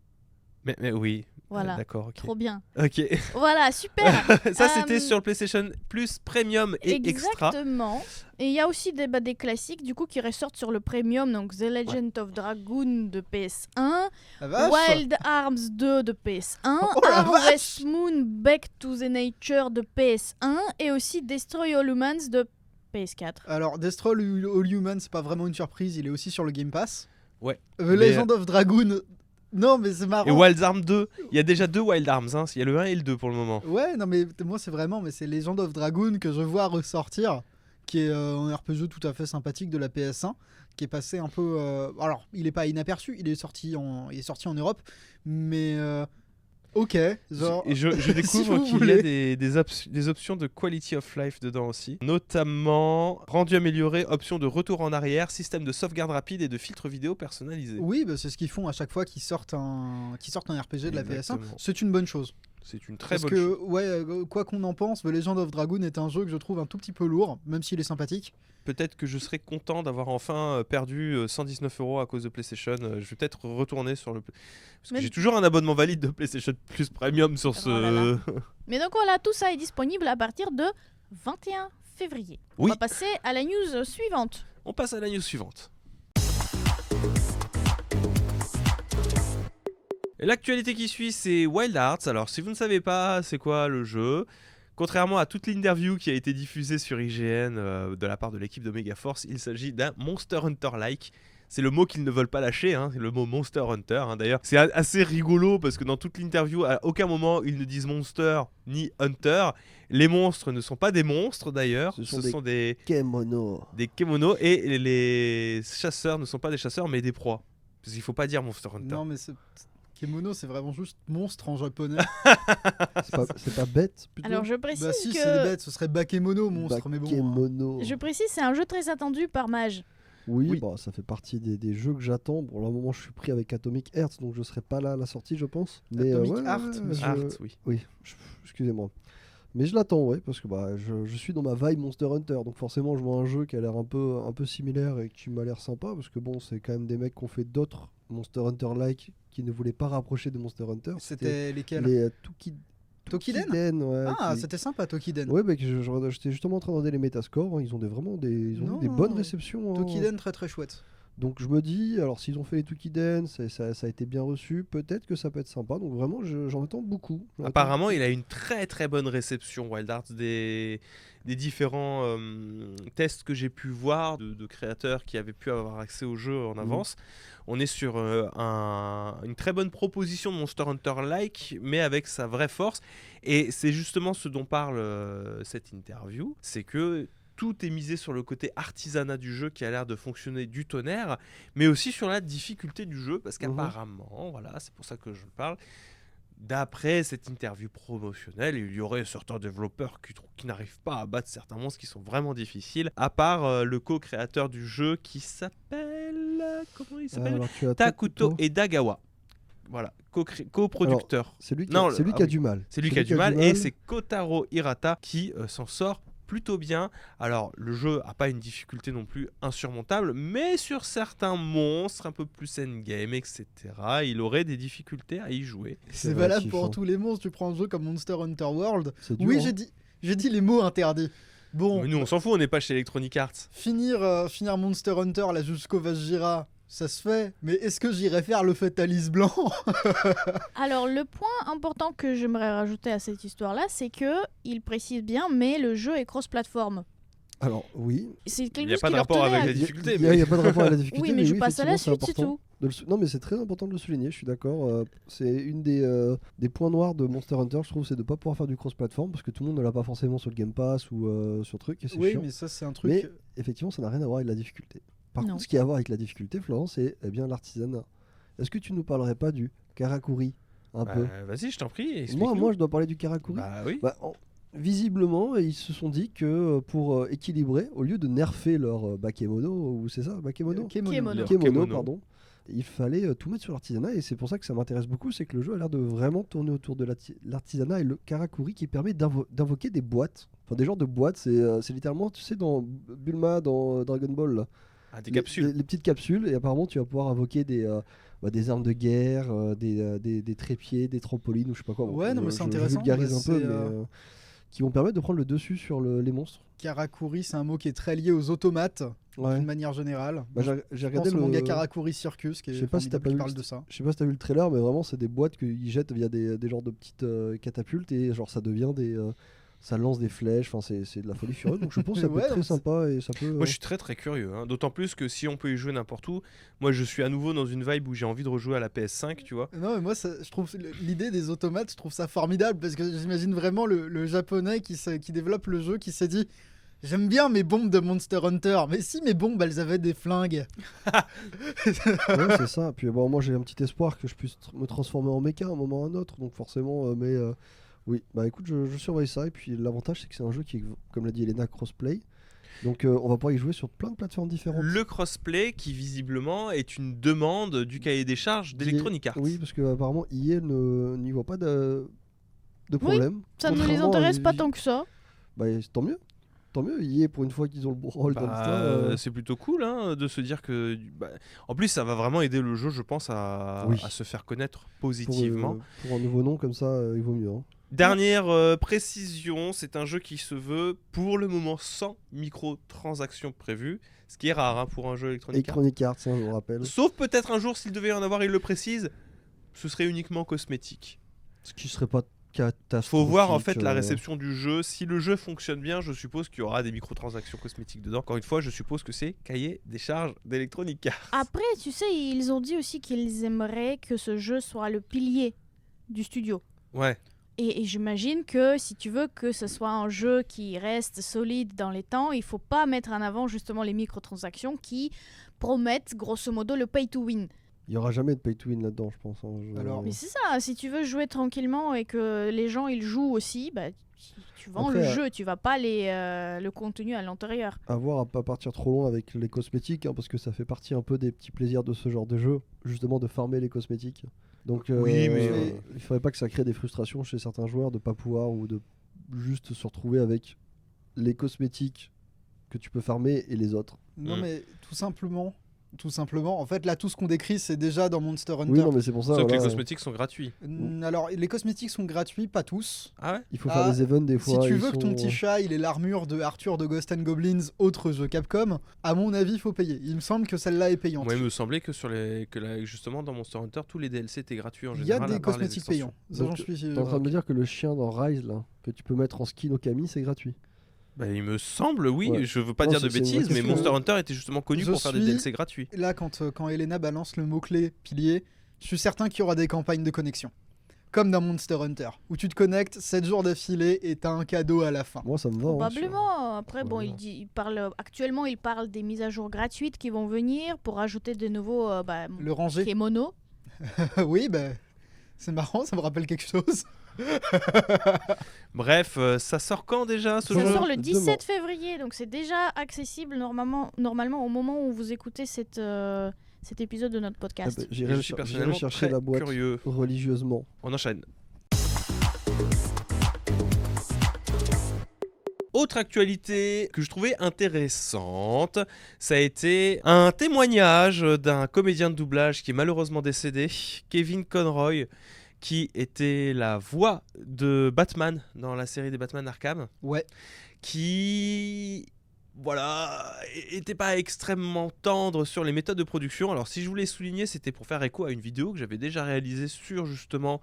Mais oui, Voilà. d'accord, ok. Trop bien. Ok, Voilà, super. ça c'était Euh, sur le PlayStation Plus Premium et Extra. Exactement. Et il y a aussi des classiques du coup qui ressortent sur le Premium, donc The Legend of Dragoon de PS1, La vache. Wild Arms 2 de PS1, Oh la Harvest Moon Back to the Nature de PS1 et aussi Destroy All Humans de PS4. Alors, Destroy All Human, c'est pas vraiment une surprise, il est aussi sur le Game Pass. Ouais. The Mais, Legend of Dragoon. Non, mais c'est marrant. Et Wild Arms 2, il y a déjà 2 Wild Arms, hein. Il y a le 1 et le 2 pour le moment. Ouais, non, mais moi, c'est Legend of Dragoon que je vois ressortir, qui est un RPG tout à fait sympathique de la PS1, qui est passé un peu. Alors, il est pas inaperçu, il est sorti en Europe, mais. Ok, genre. Et je découvre vous qu'il y voulez. a des options de quality of life dedans aussi. Notamment, rendu amélioré, option de retour en arrière, système de sauvegarde rapide et de filtre vidéo personnalisé. Oui, bah, c'est ce qu'ils font à chaque fois qu'ils sortent un RPG de la PS1. Exactement. C'est une bonne chose. C'est une très Parce bonne que, chose. ouais, quoi qu'on en pense, The Legend of Dragoon est un jeu que je trouve un tout petit peu lourd, même s'il est sympathique. Peut-être que je serais content d'avoir enfin perdu 119 € à cause de PlayStation. Je vais peut-être retourner sur le... Parce que Mais- j'ai toujours un abonnement valide de PlayStation Plus Premium sur ce... Oh là là. Mais donc voilà, tout ça est disponible à partir de 21 février. On Oui. va passer à la news suivante. On passe à la news suivante. Et l'actualité qui suit, c'est Wild Arts. Alors, si vous ne savez pas c'est quoi le jeu, contrairement à toute l'interview qui a été diffusée sur IGN de la part de l'équipe de Megaforce, il s'agit d'un Monster Hunter-like. C'est le mot qu'ils ne veulent pas lâcher, hein, c'est le mot Monster Hunter. Hein. D'ailleurs, c'est assez rigolo parce que dans toute l'interview, à aucun moment ils ne disent Monster ni Hunter. Les monstres ne sont pas des monstres d'ailleurs, ce sont des Kemono. Des kemonos, et les chasseurs ne sont pas des chasseurs mais des proies. Parce qu'il faut pas dire Monster Hunter. Non, mais Kemono, c'est vraiment juste monstre en japonais. C'est pas bête plutôt. Alors je précise Bah si, que c'est des bêtes, ce serait Bakemono, monstre, mais bon. Bakemono. je précise c'est un jeu très attendu par Mage. Oui, bah, ça fait partie des jeux que j'attends. Pour le moment, je suis pris avec Atomic Heart, donc je serai pas là à la sortie, je pense. Mais Atomic Heart, monsieur. Art, oui. Oui, excusez-moi. Mais je l'attends, ouais, parce que bah, je suis dans ma vibe Monster Hunter, donc forcément je vois un jeu qui a l'air un peu similaire et qui m'a l'air sympa, parce que bon, c'est quand même des mecs qui ont fait d'autres Monster Hunter-like qui ne voulaient pas rapprocher de Monster Hunter. C'était lesquels? Les Tokiden ouais, Ah, c'était sympa, Tokiden. Ouais, bah, j'étais justement en train de regarder les métascores, hein, ils ont eu des bonnes réceptions. Hein. Tokiden, très très chouette. Donc je me dis, alors s'ils ont fait les Tukiden, ça a été bien reçu, peut-être que ça peut être sympa. Donc vraiment, j'en attends beaucoup. Apparemment, il a une très très bonne réception, Wild Arts, des différents tests que j'ai pu voir de créateurs qui avaient pu avoir accès au jeu en avance. On est sur une très bonne proposition de Monster Hunter-like, mais avec sa vraie force. Et c'est justement ce dont parle cette interview, c'est que tout est misé sur le côté artisanat du jeu qui a l'air de fonctionner du tonnerre, mais aussi sur la difficulté du jeu, parce qu'apparemment, voilà, c'est pour ça que je parle, d'après cette interview promotionnelle, il y aurait certains développeurs qui n'arrivent pas à battre certains monstres qui sont vraiment difficiles, à part le co-créateur du jeu qui s'appelle... Comment il s'appelle Takuto Edagawa. Voilà, coproducteur. C'est lui qui a du mal. C'est lui qui a du mal, et c'est Kotaro Hirata qui s'en sort plutôt bien. Alors le jeu a pas une difficulté non plus insurmontable, mais sur certains monstres un peu plus endgame, etc., il aurait des difficultés à y jouer. C'est valable pour tous les monstres. Tu prends un jeu comme Monster Hunter World. Dur, oui, hein. j'ai dit les mots interdits. Bon, Mais nous on s'en fout, on n'est pas chez Electronic Arts. finir Monster Hunter là jusqu'au Vajira, ça se fait. Mais est-ce que j'irais faire le Fatalis blanc? Alors le point important que j'aimerais rajouter à cette histoire-là, c'est que il précise bien, mais le jeu est cross-platform. Alors oui, C'est Il quelque n'y a chose pas qui de leur rapport tenait avec à- la difficulté. il n'y a pas de rapport à la difficulté. Oui, mais je passe à la effectivement, suite, c'est important tout. Non, mais c'est très important de le souligner, je suis d'accord. C'est une des points noirs de Monster Hunter, je trouve, c'est de ne pas pouvoir faire du cross-platform, parce que tout le monde ne l'a pas forcément sur le Game Pass ou sur truc, et c'est Oui, chiant. mais ça c'est un truc. Mais effectivement, ça n'a rien à voir avec la difficulté. Par Non. contre, ce qui a à voir avec la difficulté, Florence, c'est bien l'artisanat. Est-ce que tu nous parlerais pas du karakuri un peu? Vas-y, je t'en prie, Moi, explique-nous. je dois parler du karakuri. Bah oui. Visiblement, ils se sont dit que pour équilibrer, au lieu de nerfer leur Bakemono, ou c'est ça, Bakemono Kemono. Kemono, pardon. Il fallait tout mettre sur l'artisanat, et c'est pour ça que ça m'intéresse beaucoup, c'est que le jeu a l'air de vraiment tourner autour de l'artisanat et le karakuri qui permet d'invoquer des boîtes. Enfin, des genres de boîtes, c'est littéralement, tu sais, dans Bulma, dans Dragon Ball, là. Ah, des capsules. Les petites capsules, et apparemment tu vas pouvoir invoquer des armes de guerre, des trépieds, des trampolines, ou je sais pas quoi. Ouais, non, mais c'est je intéressant. vulgarise Bah, un peu, c'est, mais qui vont permettre de prendre le dessus sur les monstres. Karakuri, c'est un mot qui est très lié aux automates, Ouais. d'une manière générale. Bah, j'ai Je regardé pense au le manga Karakuri Circus, qui Je est sais pas si t'as formidable, pas qui vu parle le- de ça. Je sais pas si t'as vu le trailer, mais vraiment c'est des boîtes qu'ils jettent via des genres de petites catapultes, et genre ça devient ça lance des flèches, enfin c'est de la folie furieuse, donc je pense que ça peut Ouais, être très non, c'est- sympa, et ça peut... Moi je suis très très curieux, hein. D'autant plus que si on peut y jouer n'importe où, moi je suis à nouveau dans une vibe où j'ai envie de rejouer à la PS5, tu vois. Non, mais moi, je trouve l'idée des automates, je trouve ça formidable, parce que j'imagine vraiment le japonais qui développe le jeu, qui s'est dit: j'aime bien mes bombes de Monster Hunter, mais si mes bombes elles avaient des flingues. Ouais, c'est ça. Puis bon, moi j'ai un petit espoir que je puisse me transformer en mecha à un moment ou à un autre, donc forcément, oui, bah écoute, je surveille ça, et puis l'avantage c'est que c'est un jeu qui est, comme l'a dit Elena, crossplay, donc on va pouvoir y jouer sur plein de plateformes différentes. Le crossplay qui visiblement est une demande du cahier des charges d'Electronic Arts. Oui, parce que apparemment EA n'y voit pas de problème. Ça ne les Contrairement à intéresse pas tant que ça. Bah tant mieux. Tant mieux, EA pour une fois qu'ils ont le bon rôle dans l'histoire. C'est plutôt cool, hein, de se dire que... en plus ça va vraiment aider le jeu, je pense, Oui. à se faire connaître Pour positivement. pour un nouveau nom comme ça, il vaut mieux. Hein. Dernière précision, c'est un jeu qui se veut pour le moment sans microtransactions prévues, ce qui est rare, hein, pour un jeu Electronic Arts. Electronic Arts, hein, je vous rappelle. Sauf peut-être un jour s'il devait y en avoir, il le précise, ce serait uniquement cosmétique. Ce qui serait pas catastrophique. Faut voir en fait la réception du jeu. Si le jeu fonctionne bien, je suppose qu'il y aura des microtransactions cosmétiques dedans. Encore une fois, je suppose que c'est cahier des charges d'Electronic Arts. Après, tu sais, ils ont dit aussi qu'ils aimeraient que ce jeu soit le pilier du studio. Ouais. Et j'imagine que si tu veux que ce soit un jeu qui reste solide dans les temps, il faut pas mettre en avant justement les microtransactions qui promettent grosso modo le pay to win. Il n'y aura jamais de pay to win là-dedans, je pense. Alors, Mais c'est ça, si tu veux jouer tranquillement et que les gens ils jouent aussi, bah, tu vends Après, le jeu, tu vas pas le contenu à l'intérieur. À voir, à pas partir trop loin avec les cosmétiques, hein, parce que ça fait partie un peu des petits plaisirs de ce genre de jeu, justement de farmer les cosmétiques. Donc Oui, mais il faudrait pas que ça crée des frustrations chez certains joueurs de pas pouvoir ou de juste se retrouver avec les cosmétiques que tu peux farmer et les autres. Non, Mm. mais tout simplement, en fait, là, tout ce qu'on décrit, c'est déjà dans Monster Hunter. Oui, non, mais c'est pour ça. sauf que les voilà, cosmétiques sont gratuits. Alors, les cosmétiques sont gratuits, pas tous. Ah ouais. il faut Ah, faire des events des Si fois. tu ils veux que ton sont- petit chat il ait l'armure de Arthur de Ghost and Goblins, autre jeu Capcom, à mon avis, il faut payer. Il me semble que celle-là est payante. Moi, il me semblait que justement dans Monster Hunter, tous les DLC étaient gratuits en Il y a général. des à part les cosmétiques extensions. payants. Ça, Donc, j'en suis T'es en train de me dire que le chien dans Rise, là, que tu peux mettre en skin Okami, c'est gratuit. Bah, il me semble, oui. Ouais. Je veux pas Non, dire de c'est une vraie bêtises, mais question. Monster Hunter était justement connu Je pour faire des suis- DLC gratuits. Là, quand Elena balance le mot-clé pilier, je suis certain qu'il y aura des campagnes de connexion. Comme dans Monster Hunter, où tu te connectes 7 jours d'affilée et t'as un cadeau à la fin. Moi, ça me va. hein, Probablement. Après, bon, Probablement. actuellement, il parle des mises à jour gratuites qui vont venir pour ajouter de nouveaux Le ranger. Kemono. Oui, bah, c'est marrant, ça me rappelle quelque chose. Bref, ça sort quand déjà ce Ça jeu sort le Demain. 17 février, donc c'est déjà accessible normalement au moment où vous écoutez cet épisode de notre Ah podcast. bah, Et J'irai je suis personnellement chercher très la boîte curieux. religieusement. On enchaîne. Autre actualité que je trouvais intéressante, ça a été un témoignage d'un comédien de doublage qui est malheureusement décédé, Kevin Conroy, qui était la voix de Batman dans la série des Batman Arkham, Ouais. qui était pas extrêmement tendre sur les méthodes de production. Alors si je voulais souligner, c'était pour faire écho à une vidéo que j'avais déjà réalisée sur justement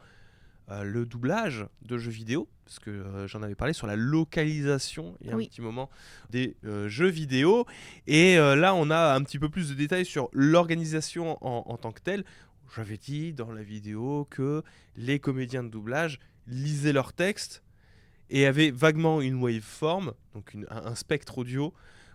le doublage de jeux vidéo, parce que j'en avais parlé sur la localisation il y a Oui. un petit moment des jeux vidéo, et là on a un petit peu plus de détails sur l'organisation en tant que telle. J'avais dit dans la vidéo que les comédiens de doublage lisaient leurs textes et avaient vaguement une waveform, donc un spectre audio,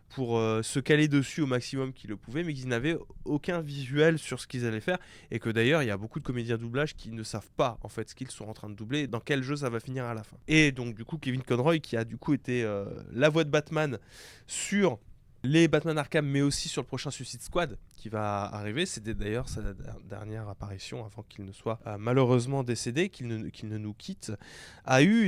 pour se caler dessus au maximum qu'ils le pouvaient, mais qu'ils n'avaient aucun visuel sur ce qu'ils allaient faire, et que d'ailleurs il y a beaucoup de comédiens de doublage qui ne savent pas en fait ce qu'ils sont en train de doubler et dans quel jeu ça va finir à la fin. Et donc du coup Kevin Conroy, qui a du coup été la voix de Batman sur les Batman Arkham, mais aussi sur le prochain Suicide Squad qui va arriver. C'était d'ailleurs sa dernière apparition avant qu'il ne soit malheureusement décédé, qu'il ne nous quitte, a eu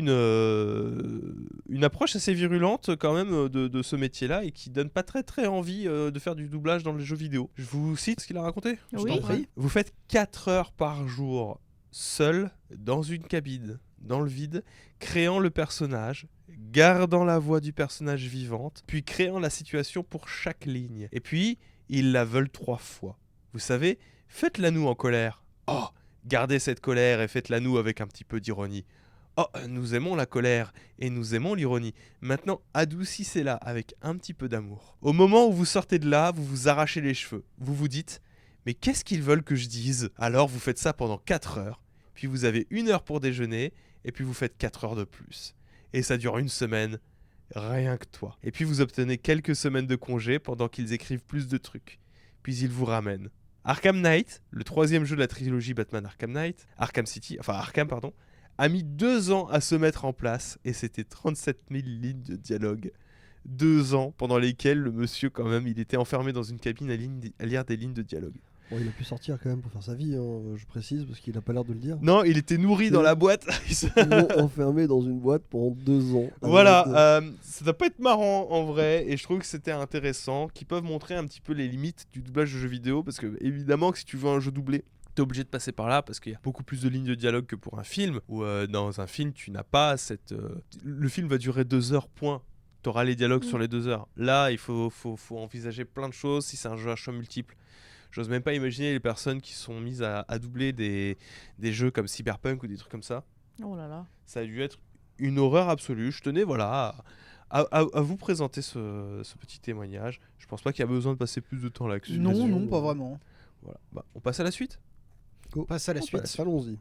une approche assez virulente quand même de ce métier-là, et qui donne pas très très envie de faire du doublage dans les jeux vidéo. Je vous cite ce qu'il a raconté. Oui. Je t'en prie. Vous faites 4 heures par jour seul dans une cabine, dans le vide, créant le personnage, gardant la voix du personnage vivante, puis créant la situation pour chaque ligne. Et puis, ils la veulent 3 fois. Vous savez, faites-la nous en colère. Oh, gardez cette colère et faites-la nous avec un petit peu d'ironie. Oh, nous aimons la colère et nous aimons l'ironie. Maintenant, adoucissez-la avec un petit peu d'amour. Au moment où vous sortez de là, vous vous arrachez les cheveux. Vous vous dites, mais qu'est-ce qu'ils veulent que je dise? Alors vous faites ça pendant 4 heures, puis vous avez 1 heure pour déjeuner, et puis vous faites 4 heures de plus. Et ça dure 1 semaine, rien que toi. Et puis vous obtenez quelques semaines de congé pendant qu'ils écrivent plus de trucs. Puis ils vous ramènent. Arkham Knight, le 3e jeu de la trilogie Batman Arkham Knight, Arkham pardon, a mis 2 ans à se mettre en place, et c'était 37 000 lignes de dialogue. 2 ans pendant lesquels le monsieur, quand même, il était enfermé dans une cabine à lire des lignes de dialogue. Bon, il a pu sortir quand même pour faire sa vie, hein, je précise, parce qu'il a pas l'air de le dire. Non, il était nourri dans la boîte. Ils l'ont enfermé dans une boîte pendant 2 ans. Voilà, ça doit pas être marrant en vrai, et je trouve que c'était intéressant, qui peuvent montrer un petit peu les limites du doublage de jeux vidéo, parce que évidemment que si tu veux un jeu doublé, t'es obligé de passer par là, parce qu'il y a beaucoup plus de lignes de dialogue que pour un film, où dans un film tu n'as pas cette... Le film va durer 2 heures, point. T'auras les dialogues sur les 2 heures. Là, il faut envisager plein de choses si c'est un jeu à choix multiples. J'ose même pas imaginer les personnes qui sont mises à doubler des jeux comme Cyberpunk ou des trucs comme ça. Oh là là. Ça a dû être une horreur absolue. Je tenais voilà à vous présenter ce petit témoignage. Je pense pas qu'il y a besoin de passer plus de temps là-dessus. Non, là-dessus. non, pas vraiment. Voilà. Bah, on passe à la suite. On passe à la On suite. passe, allons-y.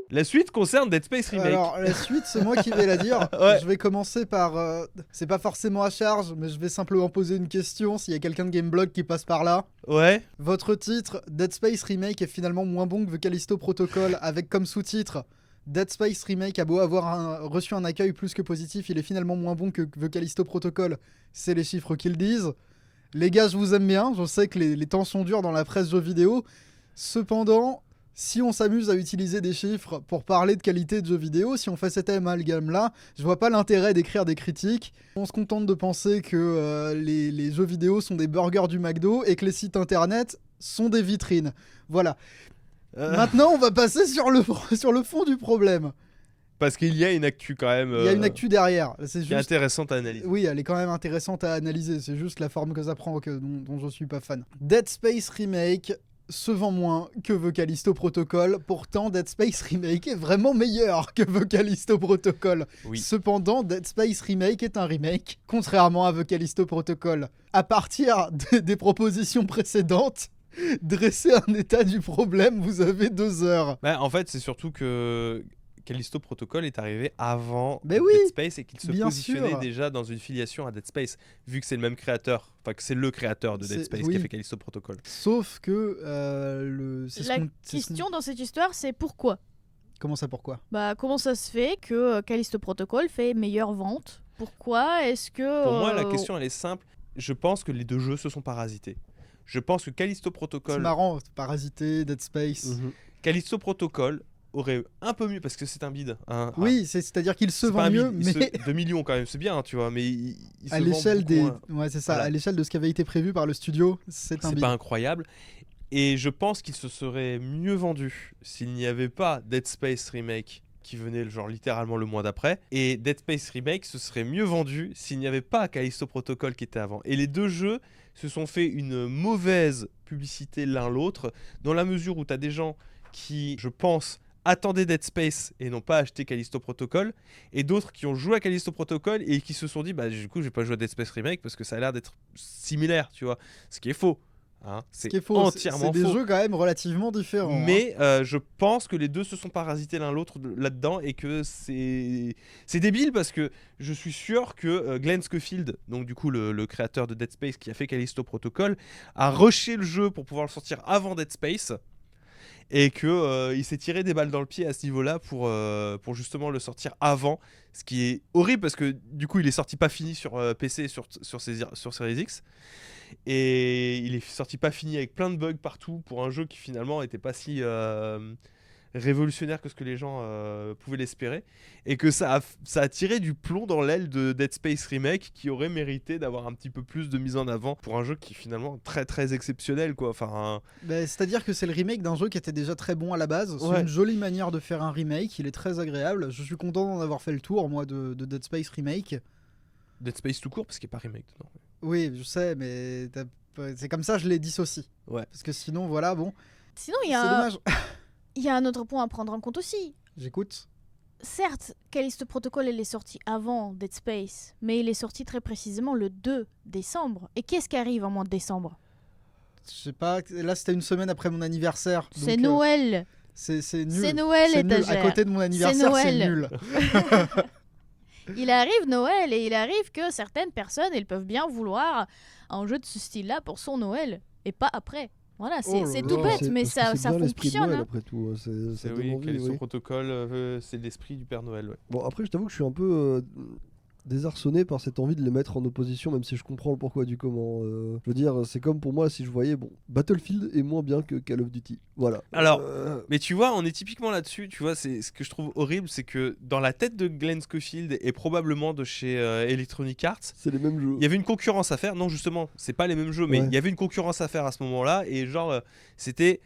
La suite concerne Dead Space Remake. Alors, la suite, c'est moi qui vais la dire. Ouais. Je vais commencer par... c'est pas forcément à charge, mais je vais simplement poser une question s'il y a quelqu'un de Gameblog qui passe par là. Ouais. Votre titre, Dead Space Remake, est finalement moins bon que The Callisto Protocol, avec comme sous-titre Dead Space Remake a beau avoir reçu un accueil plus que positif, il est finalement moins bon que The Callisto Protocol. C'est les chiffres qu'ils disent. Les gars, je vous aime bien. Je sais que les temps sont durs dans la presse jeux vidéo. Cependant, si on s'amuse à utiliser des chiffres pour parler de qualité de jeux vidéo, si on fait cet amalgame-là, je vois pas l'intérêt d'écrire des critiques. On se contente de penser que les jeux vidéo sont des burgers du McDo et que les sites internet sont des vitrines. Voilà. Maintenant, on va passer sur le fond du problème. Parce qu'il y a une actu quand même. Il y a une actu derrière. C'est qui est juste... intéressante à analyser. Oui, elle est quand même intéressante à analyser. C'est juste la forme que ça prend dont je suis pas fan. Dead Space Remake se vend moins que The Callisto Protocol. Pourtant, Dead Space Remake est vraiment meilleur que The Callisto Protocol. Oui. Cependant, Dead Space Remake est un remake, contrairement à The Callisto Protocol. À partir des propositions précédentes, dresser un état du problème, vous avez 2 heures. Bah, en fait, c'est surtout que Callisto Protocol est arrivé avant Mais oui, Dead Space et qu'il se bien positionnait sûr. déjà dans une filiation à Dead Space, vu que c'est le même créateur, enfin que c'est le créateur de Dead C'est- Space oui. qui a fait Callisto Protocol. Sauf que c'est ce La qu'on- c'est ce qu'on- question dans cette histoire, c'est pourquoi. Comment ça, pourquoi? Bah, comment ça se fait que Callisto Protocol fait meilleure vente? Pourquoi est-ce que... Pour moi, la question elle est simple. Je pense que les deux jeux se sont parasités. Je pense que Callisto C'est Protocol, marrant, Parasité, Dead Space. Callisto Protocol aurait un peu mieux parce que c'est un bid. Oui, c'est-à-dire qu'il se c'est pas vend un mieux, bid. mais 2 millions quand même, c'est bien, tu vois, mais il se à vend l'échelle beaucoup des... moins. Ouais, c'est ça, Voilà. à l'échelle de ce qui avait été prévu par le studio, c'est un C'est bid. pas incroyable. Et je pense qu'il se serait mieux vendu s'il n'y avait pas Dead Space Remake qui venait genre littéralement le mois d'après. Et Dead Space Remake se serait mieux vendu s'il n'y avait pas Callisto Protocol qui était avant. Et les deux jeux se sont fait une mauvaise publicité l'un l'autre, dans la mesure où tu as des gens qui, je pense, attendaient Dead Space et n'ont pas acheté Callisto Protocol, et d'autres qui ont joué à Callisto Protocol et qui se sont dit, bah du coup je vais pas jouer à Dead Space Remake parce que ça a l'air d'être similaire, tu vois. Ce qui est faux. Hein. Ce C'est qui est faux, entièrement c'est des faux. jeux quand même relativement différents. hein. Mais je pense que les deux se sont parasités l'un l'autre là-dedans et que c'est débile parce que je suis sûr que Glenn Schofield, donc du coup le créateur de Dead Space qui a fait Callisto Protocol, a rushé le jeu pour pouvoir le sortir avant Dead Space et que il s'est tiré des balles dans le pied à ce niveau-là pour justement le sortir avant, ce qui est horrible parce que du coup il est sorti pas fini sur PC et sur Series X. Et il est sorti pas fini avec plein de bugs partout pour un jeu qui finalement était pas si révolutionnaire que ce que les gens pouvaient l'espérer. Et que ça a tiré du plomb dans l'aile de Dead Space Remake qui aurait mérité d'avoir un petit peu plus de mise en avant pour un jeu qui est finalement très très exceptionnel quoi. Enfin, Bah, c'est-à-dire que c'est le remake d'un jeu qui était déjà très bon à la base. C'est Ouais. une jolie manière de faire un remake, il est très agréable. Je suis content d'en avoir fait le tour, moi, de Dead Space Remake. Dead Space tout court parce qu'il n'y a pas remake dedans. Oui, je sais, mais c'est comme ça, je les dissocie. Ouais. Parce que sinon, voilà, bon, Sinon, il c'est y, a dommage. il y a un autre point à prendre en compte aussi. J'écoute. Certes, Callisto Protocol il est sorti avant Dead Space, mais il est sorti très précisément le 2 décembre. Et qu'est-ce qui arrive en mois de décembre? Je sais pas, là c'était une semaine après mon anniversaire. C'est donc, Noël. C'est nul. C'est Noël, C'est nul. À étagère. côté de mon anniversaire, c'est Noël. nul. Il arrive Noël et il arrive que certaines personnes, elles peuvent bien vouloir un jeu de ce style-là pour son Noël et pas après. Voilà, c'est Oh là c'est là. tout bête, C'est- mais parce que ça, c'est ça bien l'esprit de fonctionne. Noël, hein. après tout. Ça C'est donne oui, envie, Callisto oui. Protocol, c'est l'esprit du Père Noël. Ouais. Bon, après, je t'avoue que je suis un peu désarçonné par cette envie de les mettre en opposition, même si je comprends le pourquoi du comment. Je veux dire, c'est comme pour moi si je voyais, bon, Battlefield est moins bien que Call of Duty. Voilà. Alors, Mais tu vois, on est typiquement là-dessus, tu vois, c'est ce que je trouve horrible, c'est que dans la tête de Glenn Schofield et probablement de chez Electronic Arts, c'est les mêmes jeux. il y avait une concurrence à faire. Non, justement, c'est pas les mêmes jeux, mais Ouais. il y avait une concurrence à faire à ce moment-là, et genre, c'était,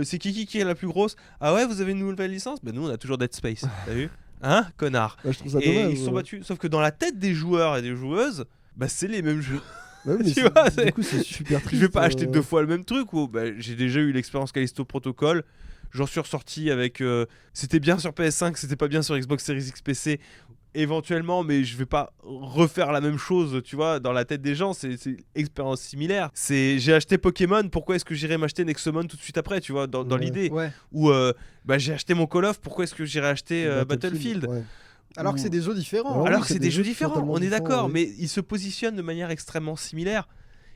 c'est qui est la plus grosse? Ah ouais, vous avez une nouvelle licence? Ben nous, on a toujours Dead Space, t'as vu? Hein, connard? Ouais, je trouve ça Et dommage. ils se sont battus. Sauf que dans la tête des joueurs et des joueuses, bah c'est les mêmes jeux. Ouais, mais Tu vois, du coup, c'est super triste. Je vais pas acheter 2 fois le même truc. Ou j'ai déjà eu l'expérience Callisto Protocol. J'en suis ressorti avec. C'était bien sur PS5, c'était pas bien sur Xbox Series X PC. Éventuellement, mais je vais pas refaire la même chose, tu vois, dans la tête des gens. C'est une expérience similaire. J'ai acheté Pokémon, pourquoi est-ce que j'irais m'acheter Nexomon tout de suite après, tu vois, dans Ouais. l'idée. Ouais. Ou j'ai acheté mon Call of, pourquoi est-ce que j'irais acheter Battlefield. ouais. Alors que c'est des jeux différents. Alors que c'est des jeux différents, totalement on est différents, d'accord, oui. mais ils se positionnent de manière extrêmement similaire.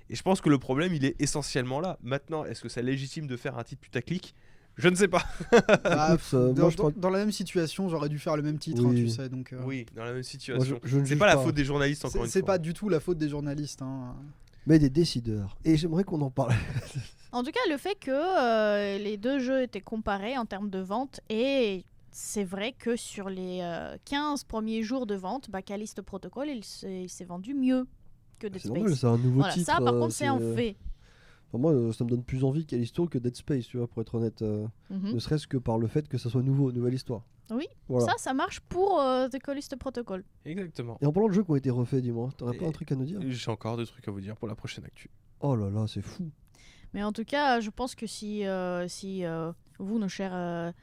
Et je pense que le problème, il est essentiellement là. Maintenant, est-ce que c'est légitime de faire un titre putaclic ? Je ne sais pas. Bah, Écoute, moi, dans, je crois- dans la même situation, j'aurais dû faire le même titre, hein, Oui. tu sais. Donc, Oui, dans la même Moi, situation. je ne C'est juge pas la faute des journalistes, encore une c'est fois. pas du tout la faute des journalistes. Hein. Mais des décideurs. Et j'aimerais qu'on en parle. En tout cas, le fait que les deux jeux étaient comparés en termes de vente, et c'est vrai que sur les 15 premiers jours de vente, Callisto Protocol, il s'est vendu mieux que Dead C'est Space. normal, c'est un nouveau Voilà, titre. ça par contre, c'est un fait. Enfin, moi, ça me donne plus envie Callisto que Dead Space, tu vois, pour être honnête. Mhm. Ne serait-ce que par le fait que ça soit nouveau, nouvelle histoire. Oui, Voilà. ça marche pour The Callisto Protocol. Exactement. Et en parlant de jeux qui ont été refaits, dis-moi, t'aurais pas Et- un truc à nous dire? J'ai encore des trucs à vous dire pour la prochaine actu. Oh là là, c'est fou. Mais en tout cas, je pense que si vous, nos chers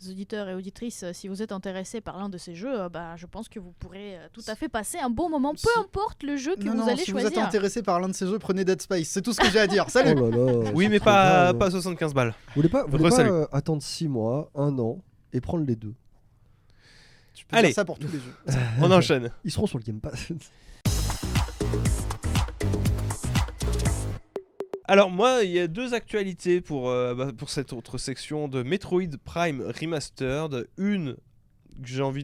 auditeurs et auditrices, si vous êtes intéressés par l'un de ces jeux, je pense que vous pourrez tout à fait passer un bon moment, peu Si- importe le jeu que Non, vous non, allez si vous êtes choisir. intéressé par l'un de ces jeux, prenez Dead Space. C'est tout ce que j'ai à dire. Salut. Oh là là. Oui, c'est mais trop pas grave. 75 balles. Vous voulez pas Re-salut. attendre 6 mois, 1 an et prendre les deux? Tu peux Allez. dire ça pour tous les jeux. On enchaîne. Ils seront sur le Game Pass. Alors moi, il y a 2 actualités pour cette autre section de Metroid Prime Remastered. Une,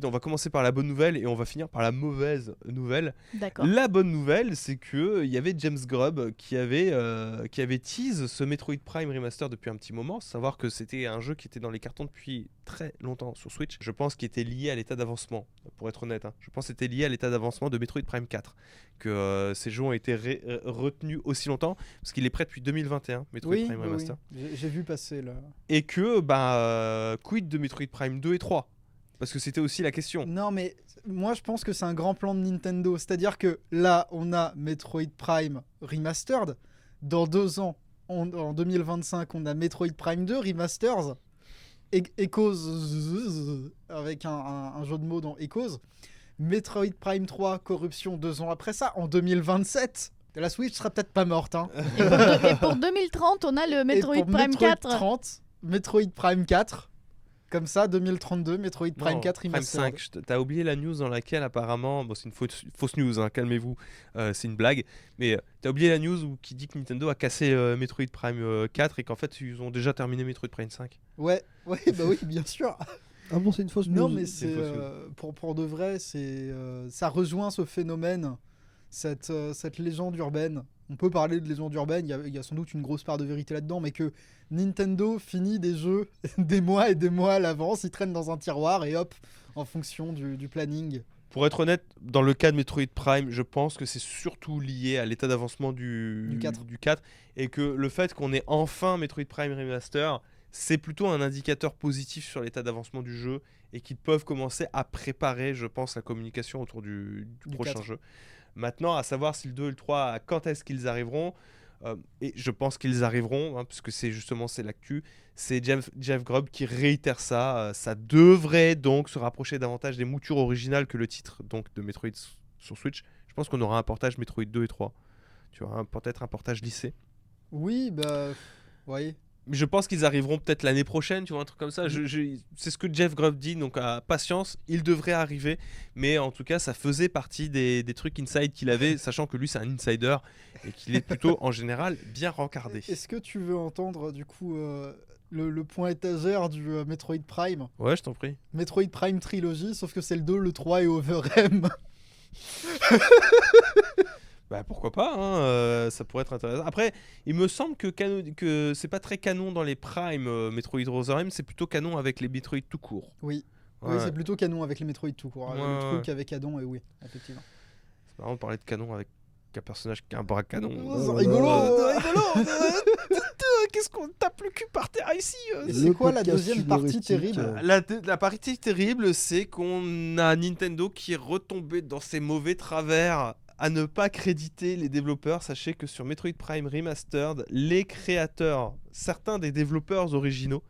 on va commencer par la bonne nouvelle et on va finir par la mauvaise nouvelle. D'accord. La bonne nouvelle, c'est que il y avait James Grubb qui avait tease ce Metroid Prime Remaster depuis un petit moment. Savoir que c'était un jeu qui était dans les cartons depuis très longtemps sur Switch. Je pense qu'il était lié à l'état d'avancement, pour être honnête. Je pense que c'était lié à l'état d'avancement de Metroid Prime 4. Que ces jeux ont été retenus aussi longtemps, parce qu'il est prêt depuis 2021, Metroid Oui, Prime oui, Remaster. oui. J'ai vu passer là. Et que, quid de Metroid Prime 2 et 3 ? Parce que c'était aussi la question. Non, mais moi je pense que c'est un grand plan de Nintendo. C'est-à-dire que là, on a Metroid Prime Remastered. Dans 2 ans, en 2025, on a Metroid Prime 2 Remasters. Echoes, avec un jeu de mots dans Echoes. Metroid Prime 3 Corruption 2 ans après ça, en 2027. La Switch sera peut-être pas morte. Hein. Et pour 2030, on a le Metroid Et pour Prime Metroid 4. 30, Metroid Prime 4. Comme ça, 2032, Metroid Prime Non, 4 Prime Remastered. 5. T'as oublié la news dans laquelle apparemment, bon, c'est une fausse news, hein, calmez-vous, c'est une blague, mais t'as oublié la news qui dit que Nintendo a cassé Metroid Prime 4 et qu'en fait ils ont déjà terminé Metroid Prime 5. Ouais, bah oui, bien sûr. Ah bon, c'est une fausse Non, news. mais c'est c'est fausse pour de vrai, ça rejoint ce phénomène, cette légende urbaine. On peut parler de légende urbaine, il y a sans doute une grosse part de vérité là-dedans, mais que Nintendo finit des jeux des mois et des mois à l'avance, ils traînent dans un tiroir et hop, en fonction du planning. Pour être honnête, dans le cas de Metroid Prime, je pense que c'est surtout lié à l'état d'avancement du 4 et que le fait qu'on ait enfin Metroid Prime Remaster, c'est plutôt un indicateur positif sur l'état d'avancement du jeu et qu'ils peuvent commencer à préparer, je pense, la communication autour du prochain 4. jeu. Maintenant, à savoir si le 2 et le 3, quand est-ce qu'ils arriveront, et je pense qu'ils arriveront, puisque c'est l'actu, c'est Jeff Grubb qui réitère ça. Ça devrait donc se rapprocher davantage des moutures originales que le titre donc, de Metroid sur Switch. Je pense qu'on aura un portage Metroid 2 et 3. Tu vois, peut-être un portage lissé. Oui, bah, oui. Mais je pense qu'ils arriveront peut-être l'année prochaine, tu vois, un truc comme ça. C'est ce que Jeff Grubb dit, donc patience, il devrait arriver. Mais en tout cas, ça faisait partie des trucs inside qu'il avait, sachant que lui, c'est un insider et qu'il est plutôt, en général, bien rencardé. Est-ce que tu veux entendre, du coup, le point étagère du Metroid Prime? Ouais, je t'en prie. Metroid Prime Trilogy, sauf que c'est le 2, le 3 et Over-M. Bah pourquoi pas, hein, ça pourrait être intéressant. Après, il me semble que c'est pas très canon dans les Prime Metroid Other M, c'est plutôt canon avec les Metroid tout court. Oui. Ouais. Oui, c'est plutôt canon avec les Metroid tout court. Ouais, Le truc ouais. avec Adon, et oui, effectivement. C'est marrant de parler de canon avec un personnage qui a un bras canon. C'est là rigolo. là. Qu'est-ce qu'on tape le cul par terre ici Et Le c'est quoi la podcast deuxième partie humoristique, terrible La partie terrible, c'est qu'on a Nintendo qui est retombé dans ses mauvais travers à ne pas créditer les développeurs. Sachez que sur Metroid Prime Remastered, les créateurs, certains des développeurs originaux,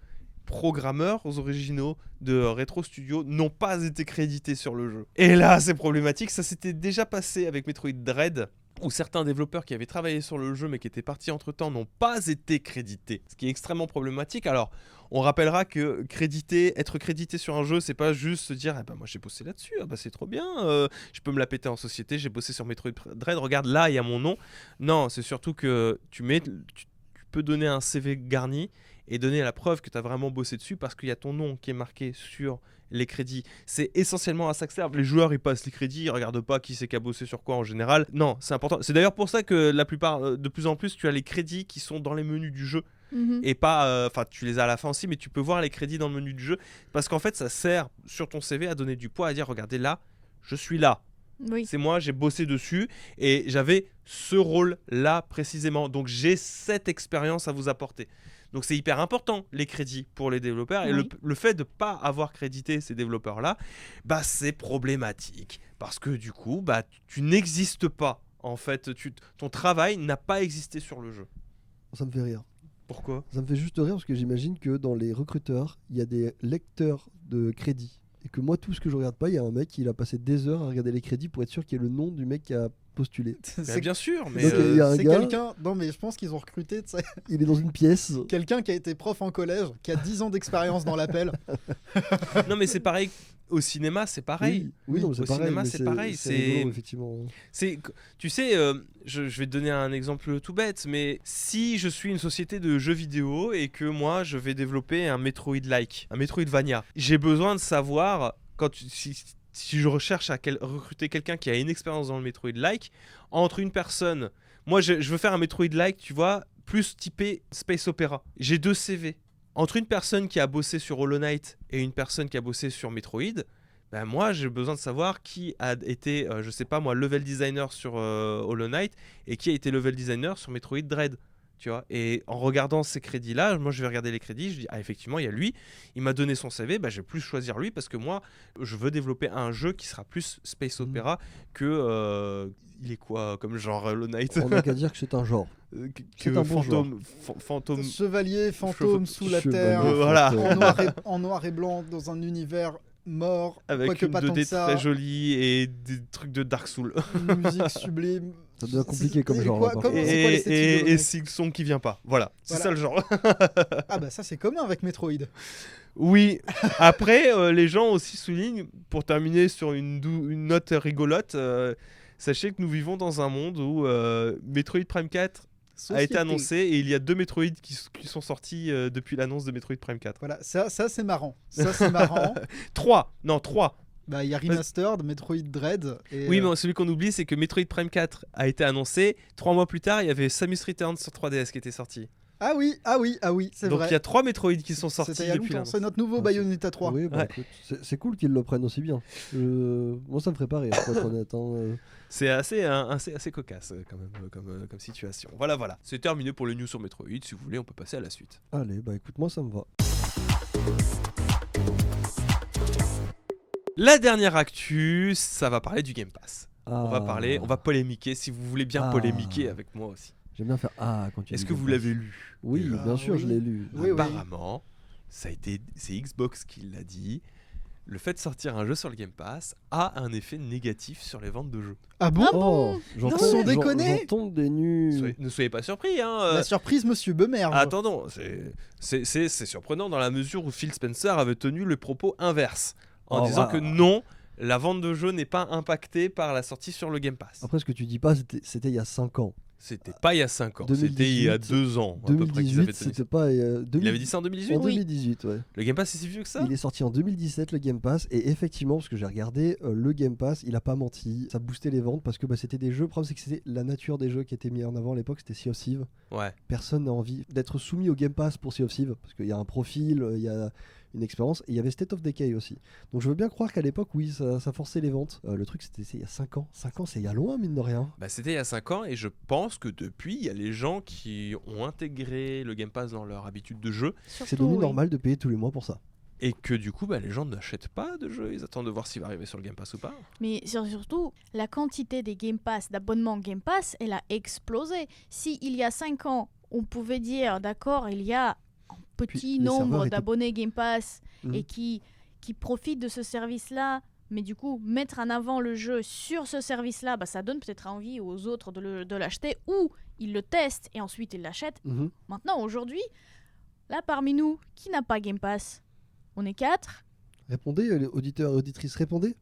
programmeurs originaux de Retro Studio n'ont pas été crédités sur le jeu. Et là, c'est problématique. Ça s'était déjà passé avec Metroid Dread, où certains développeurs qui avaient travaillé sur le jeu mais qui étaient partis entre-temps n'ont pas été crédités. Ce qui est extrêmement problématique. Alors, on rappellera que être crédité sur un jeu, c'est pas juste se dire « moi j'ai bossé là-dessus, c'est trop bien, je peux me la péter en société, j'ai bossé sur Metroid Dread, regarde là, il y a mon nom. » Non, c'est surtout que tu peux donner un CV garni et donner la preuve que tu as vraiment bossé dessus parce qu'il y a ton nom qui est marqué sur les crédits. C'est essentiellement à ça que servent. Les joueurs, ils passent les crédits, ils regardent pas qui c'est qui a bossé sur quoi en général. Non, c'est important. C'est d'ailleurs pour ça que de plus en plus, tu as les crédits qui sont dans les menus du jeu. Et pas, tu les as à la fin aussi, mais tu peux voir les crédits dans le menu du jeu parce qu'en fait, ça sert sur ton CV à donner du poids, à dire regardez là, je suis là. Oui. C'est moi, j'ai bossé dessus et j'avais ce rôle-là précisément. Donc j'ai cette expérience à vous apporter. Donc c'est hyper important les crédits pour les développeurs. Et le fait de ne pas avoir crédité ces développeurs-là, c'est problématique. Parce que du coup, tu n'existes pas. En fait, ton travail n'a pas existé sur le jeu. Ça me fait rire. Pourquoi ? Ça me fait juste rire parce que j'imagine que dans les recruteurs, il y a des lecteurs de crédits. Et que moi, tout ce que je regarde pas, il y a un mec qui a passé des heures à regarder les crédits pour être sûr qu'il y ait le nom du mec qui a postulé. C'est bien sûr, mais Donc, il y a un c'est gars, quelqu'un. Non, mais je pense qu'ils ont recruté il est dans une pièce. quelqu'un qui a été prof en collège, qui a 10 ans d'expérience dans l'appel. non, mais c'est pareil. Au cinéma, c'est pareil. Oui, non, c'est Au pareil. cinéma, mais c'est pareil. C'est rigolo, effectivement. Tu sais, je vais te donner un exemple tout bête, mais si je suis une société de jeux vidéo et que moi, je vais développer un Metroid-like, un Metroidvania, j'ai besoin de savoir, si je recherche à recruter quelqu'un qui a une expérience dans le Metroid-like, entre une personne... Moi, je veux faire un Metroid-like, tu vois, plus typé Space Opera. J'ai 2 CV. Entre une personne qui a bossé sur Hollow Knight et une personne qui a bossé sur Metroid, moi j'ai besoin de savoir qui a été, je sais pas moi, level designer sur Hollow Knight et qui a été level designer sur Metroid Dread. Tu vois, et en regardant ces crédits-là, moi je vais regarder les crédits, je dis effectivement il y a lui, il m'a donné son CV, je vais plus choisir lui parce que moi je veux développer un jeu qui sera plus Space Opera que il est quoi comme genre Hollow Knight. On n'a qu'à dire que c'est un genre. que un bon fantôme. Chevalier, fantôme sous la Chevalier, terre, voilà. en noir et blanc, dans un univers mort, Avec quoique une pas tant 2D que ça, très jolie et des trucs de Dark Souls. une musique sublime. Ça devient compliqué comme C'est genre. quoi- là, par comment- contre. c'est quoi l'esthétique de Hollow Et Knight Silksong qui vient pas. Voilà, c'est Voilà. ça le genre. Ah ça c'est commun avec Metroid. Oui, après, les gens aussi soulignent, pour terminer sur une note rigolote, sachez que nous vivons dans un monde où Metroid Prime 4 a été annoncé et il y a 2 Metroid qui sont sortis depuis l'annonce de Metroid Prime 4. Voilà, ça c'est marrant. Ça c'est marrant. 3. Il y a Remastered, Metroid Dread. Et, Oui, mais celui qu'on oublie, c'est que Metroid Prime 4 a été annoncé. 3 mois plus tard, il y avait Samus Returns sur 3DS qui était sorti. Ah oui, c'est Donc vrai. il y a 3 Metroid qui sont sortis C'était il y a depuis longtemps. l'annonce. C'est notre nouveau Bayonetta 3. Oui, Ouais. écoute, c'est cool qu'ils le prennent aussi bien. Moi, ça me ferait pas rire, pour être honnête. C'est assez cocasse quand même comme situation. Voilà. C'est terminé pour le news sur Metroid. Si vous voulez, on peut passer à la suite. Allez, écoute, moi, ça me va. La dernière actu, ça va parler du Game Pass. On va Ah. polémiquer si vous voulez bien Ah. polémiquer avec moi aussi. J'aime bien faire quand tu Est-ce dis que Game vous Pass. l'avez lu? Oui, déjà bien sûr, oui. je l'ai lu. Oui, oui. Apparemment, c'est Xbox qui l'a dit. Le fait de sortir un jeu sur le Game Pass a un effet négatif sur les ventes de jeux. Ah bon Oh, j'entends, Sans déconner. j'entends des nus. Ne soyez pas surpris, hein. La surprise, monsieur Bemerge. Attendons, c'est surprenant dans la mesure où Phil Spencer avait tenu le propos inverse en Oh, disant ah. que non, la vente de jeux n'est pas impactée par la sortie sur le Game Pass. Après, ce que tu dis pas, c'était il y a 5 ans. C'était pas il y a 5 ans, c'était il y a 2 ans à peu près qu'ils 2018, avaient tenu ça. c'était pas. Il avait dit ça en 2018? En 2018, ouais. Le Game Pass c'est si vieux que ça? Il est sorti en 2017, le Game Pass, et effectivement, parce que j'ai regardé, le Game Pass, il a pas menti, ça boostait les ventes parce que c'était des jeux. Le problème, c'est que c'était la nature des jeux qui était mis en avant à l'époque, c'était Sea of Thieves. Ouais. Personne n'a envie d'être soumis au Game Pass pour Sea of Thieves, parce qu'il y a un profil, il y a une expérience, et il y avait State of Decay aussi. Donc je veux bien croire qu'à l'époque, oui, ça forçait les ventes. Le truc, c'est il y a 5 ans. 5 ans, c'est il y a loin, mine de rien. Bah, c'était il y a 5 ans et je pense que depuis, il y a les gens qui ont intégré le Game Pass dans leur habitude de jeu. C'est devenu normal de payer tous les mois pour ça. Et que du coup, les gens n'achètent pas de jeux, ils attendent de voir s'il va arriver sur le Game Pass ou pas. Mais surtout, la quantité des Game Pass, d'abonnements Game Pass, elle a explosé. Si il y a 5 ans, on pouvait dire, d'accord, il y a un Puis, petit les serveurs nombre étaient- d'abonnés Game Pass Mhm. et qui profitent de ce service-là, mais du coup, mettre en avant le jeu sur ce service-là, ça donne peut-être envie aux autres de l'acheter, ou ils le testent et ensuite ils l'achètent. Mhm. Maintenant, aujourd'hui, là, parmi nous, qui n'a pas Game Pass? On est 4. Répondez, les auditeurs et auditrices, répondez.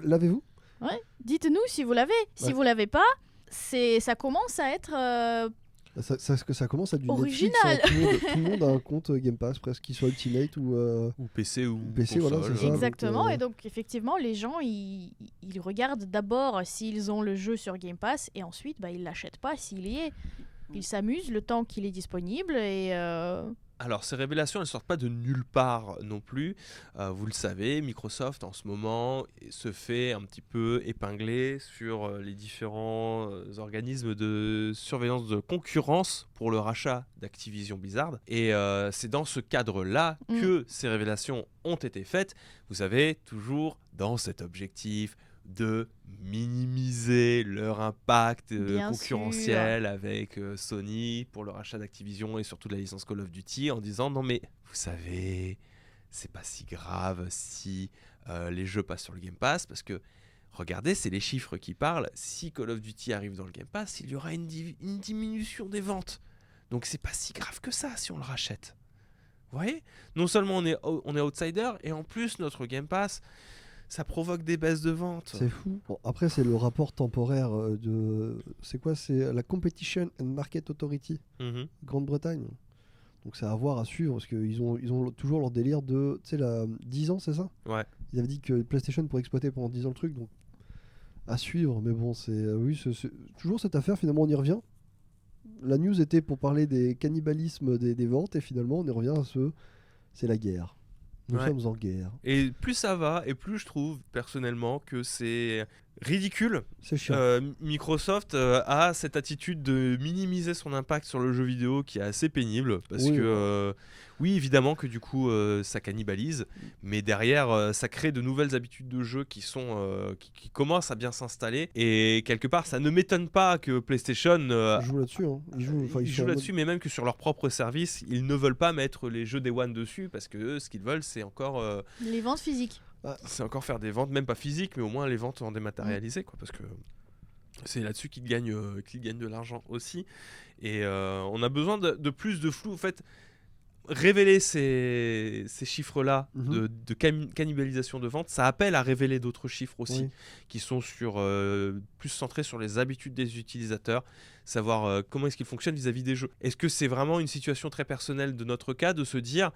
L'avez-vous? Ouais. Dites-nous si vous l'avez. Si Ouais. vous l'avez pas, ça commence à être Ça commence à du original. Netflix, hein. Tout le monde a un compte Game Pass, presque, qu'il soit Ultimate ou... Ou PC ou PC, voilà, console. c'est ça. exactement. donc, Et donc, effectivement, les gens, ils regardent d'abord s'ils ont le jeu sur Game Pass et ensuite, ils l'achètent pas s'il y est. Ils s'amusent le temps qu'il est disponible et Alors, ces révélations, elles sortent pas de nulle part non plus. Vous le savez, Microsoft, en ce moment, se fait un petit peu épingler sur les différents organismes de surveillance de concurrence pour le rachat d'Activision Blizzard. Et c'est dans ce cadre-là que ces révélations ont été faites. Vous savez, toujours dans cet objectif de minimiser leur impact Bien concurrentiel avec Sony pour le rachat d'Activision et surtout de la licence Call of Duty en disant non mais vous savez c'est pas si grave si les jeux passent sur le Game Pass parce que regardez c'est les chiffres qui parlent, si Call of Duty arrive dans le Game Pass il y aura une diminution des ventes donc c'est pas si grave que ça si on le rachète. Vous voyez, non seulement on est outsider et en plus notre Game Pass ça provoque des baisses de vente. C'est fou. Bon, après, c'est le rapport temporaire de... C'est quoi? C'est la Competition and Market Authority, Mhm. Grande-Bretagne. Donc c'est à voir, à suivre, parce qu'ils ont toujours leur délire de... Tu sais, 10 ans, c'est ça? Ouais. Ils avaient dit que PlayStation pourrait exploiter pendant 10 ans le truc, donc à suivre. Mais bon, oui, c'est toujours cette affaire, finalement, on y revient. La news était pour parler des cannibalismes des ventes, et finalement, on y revient à c'est la guerre. Nous Ouais. sommes en guerre. Et plus ça va, et plus je trouve personnellement que c'est ridicule. C'est chiant. Microsoft a cette attitude de minimiser son impact sur le jeu vidéo qui est assez pénible. Parce Oui. que, oui, évidemment que du coup, ça cannibalise. Mais derrière, ça crée de nouvelles habitudes de jeu qui commencent à bien s'installer. Et quelque part, ça ne m'étonne pas que PlayStation Ils jouent là-dessus. Hein. Ils jouent, ils sont jouent en mode- là-dessus, mais même que sur leur propre service, ils ne veulent pas mettre les jeux Day One dessus parce que eux, ce qu'ils veulent, c'est encore les ventes physiques. faire des ventes, même pas physiques, mais au moins les ventes en dématérialisé, quoi, parce que c'est là-dessus qu'ils gagnent de l'argent aussi. Et on a besoin de plus de flou. En fait, révéler ces chiffres-là Mhm. de cannibalisation de vente, ça appelle à révéler d'autres chiffres aussi, Oui. qui sont plus centrés sur les habitudes des utilisateurs, savoir comment est-ce qu'ils fonctionnent vis-à-vis des jeux. Est-ce que c'est vraiment une situation très personnelle de notre cas de se dire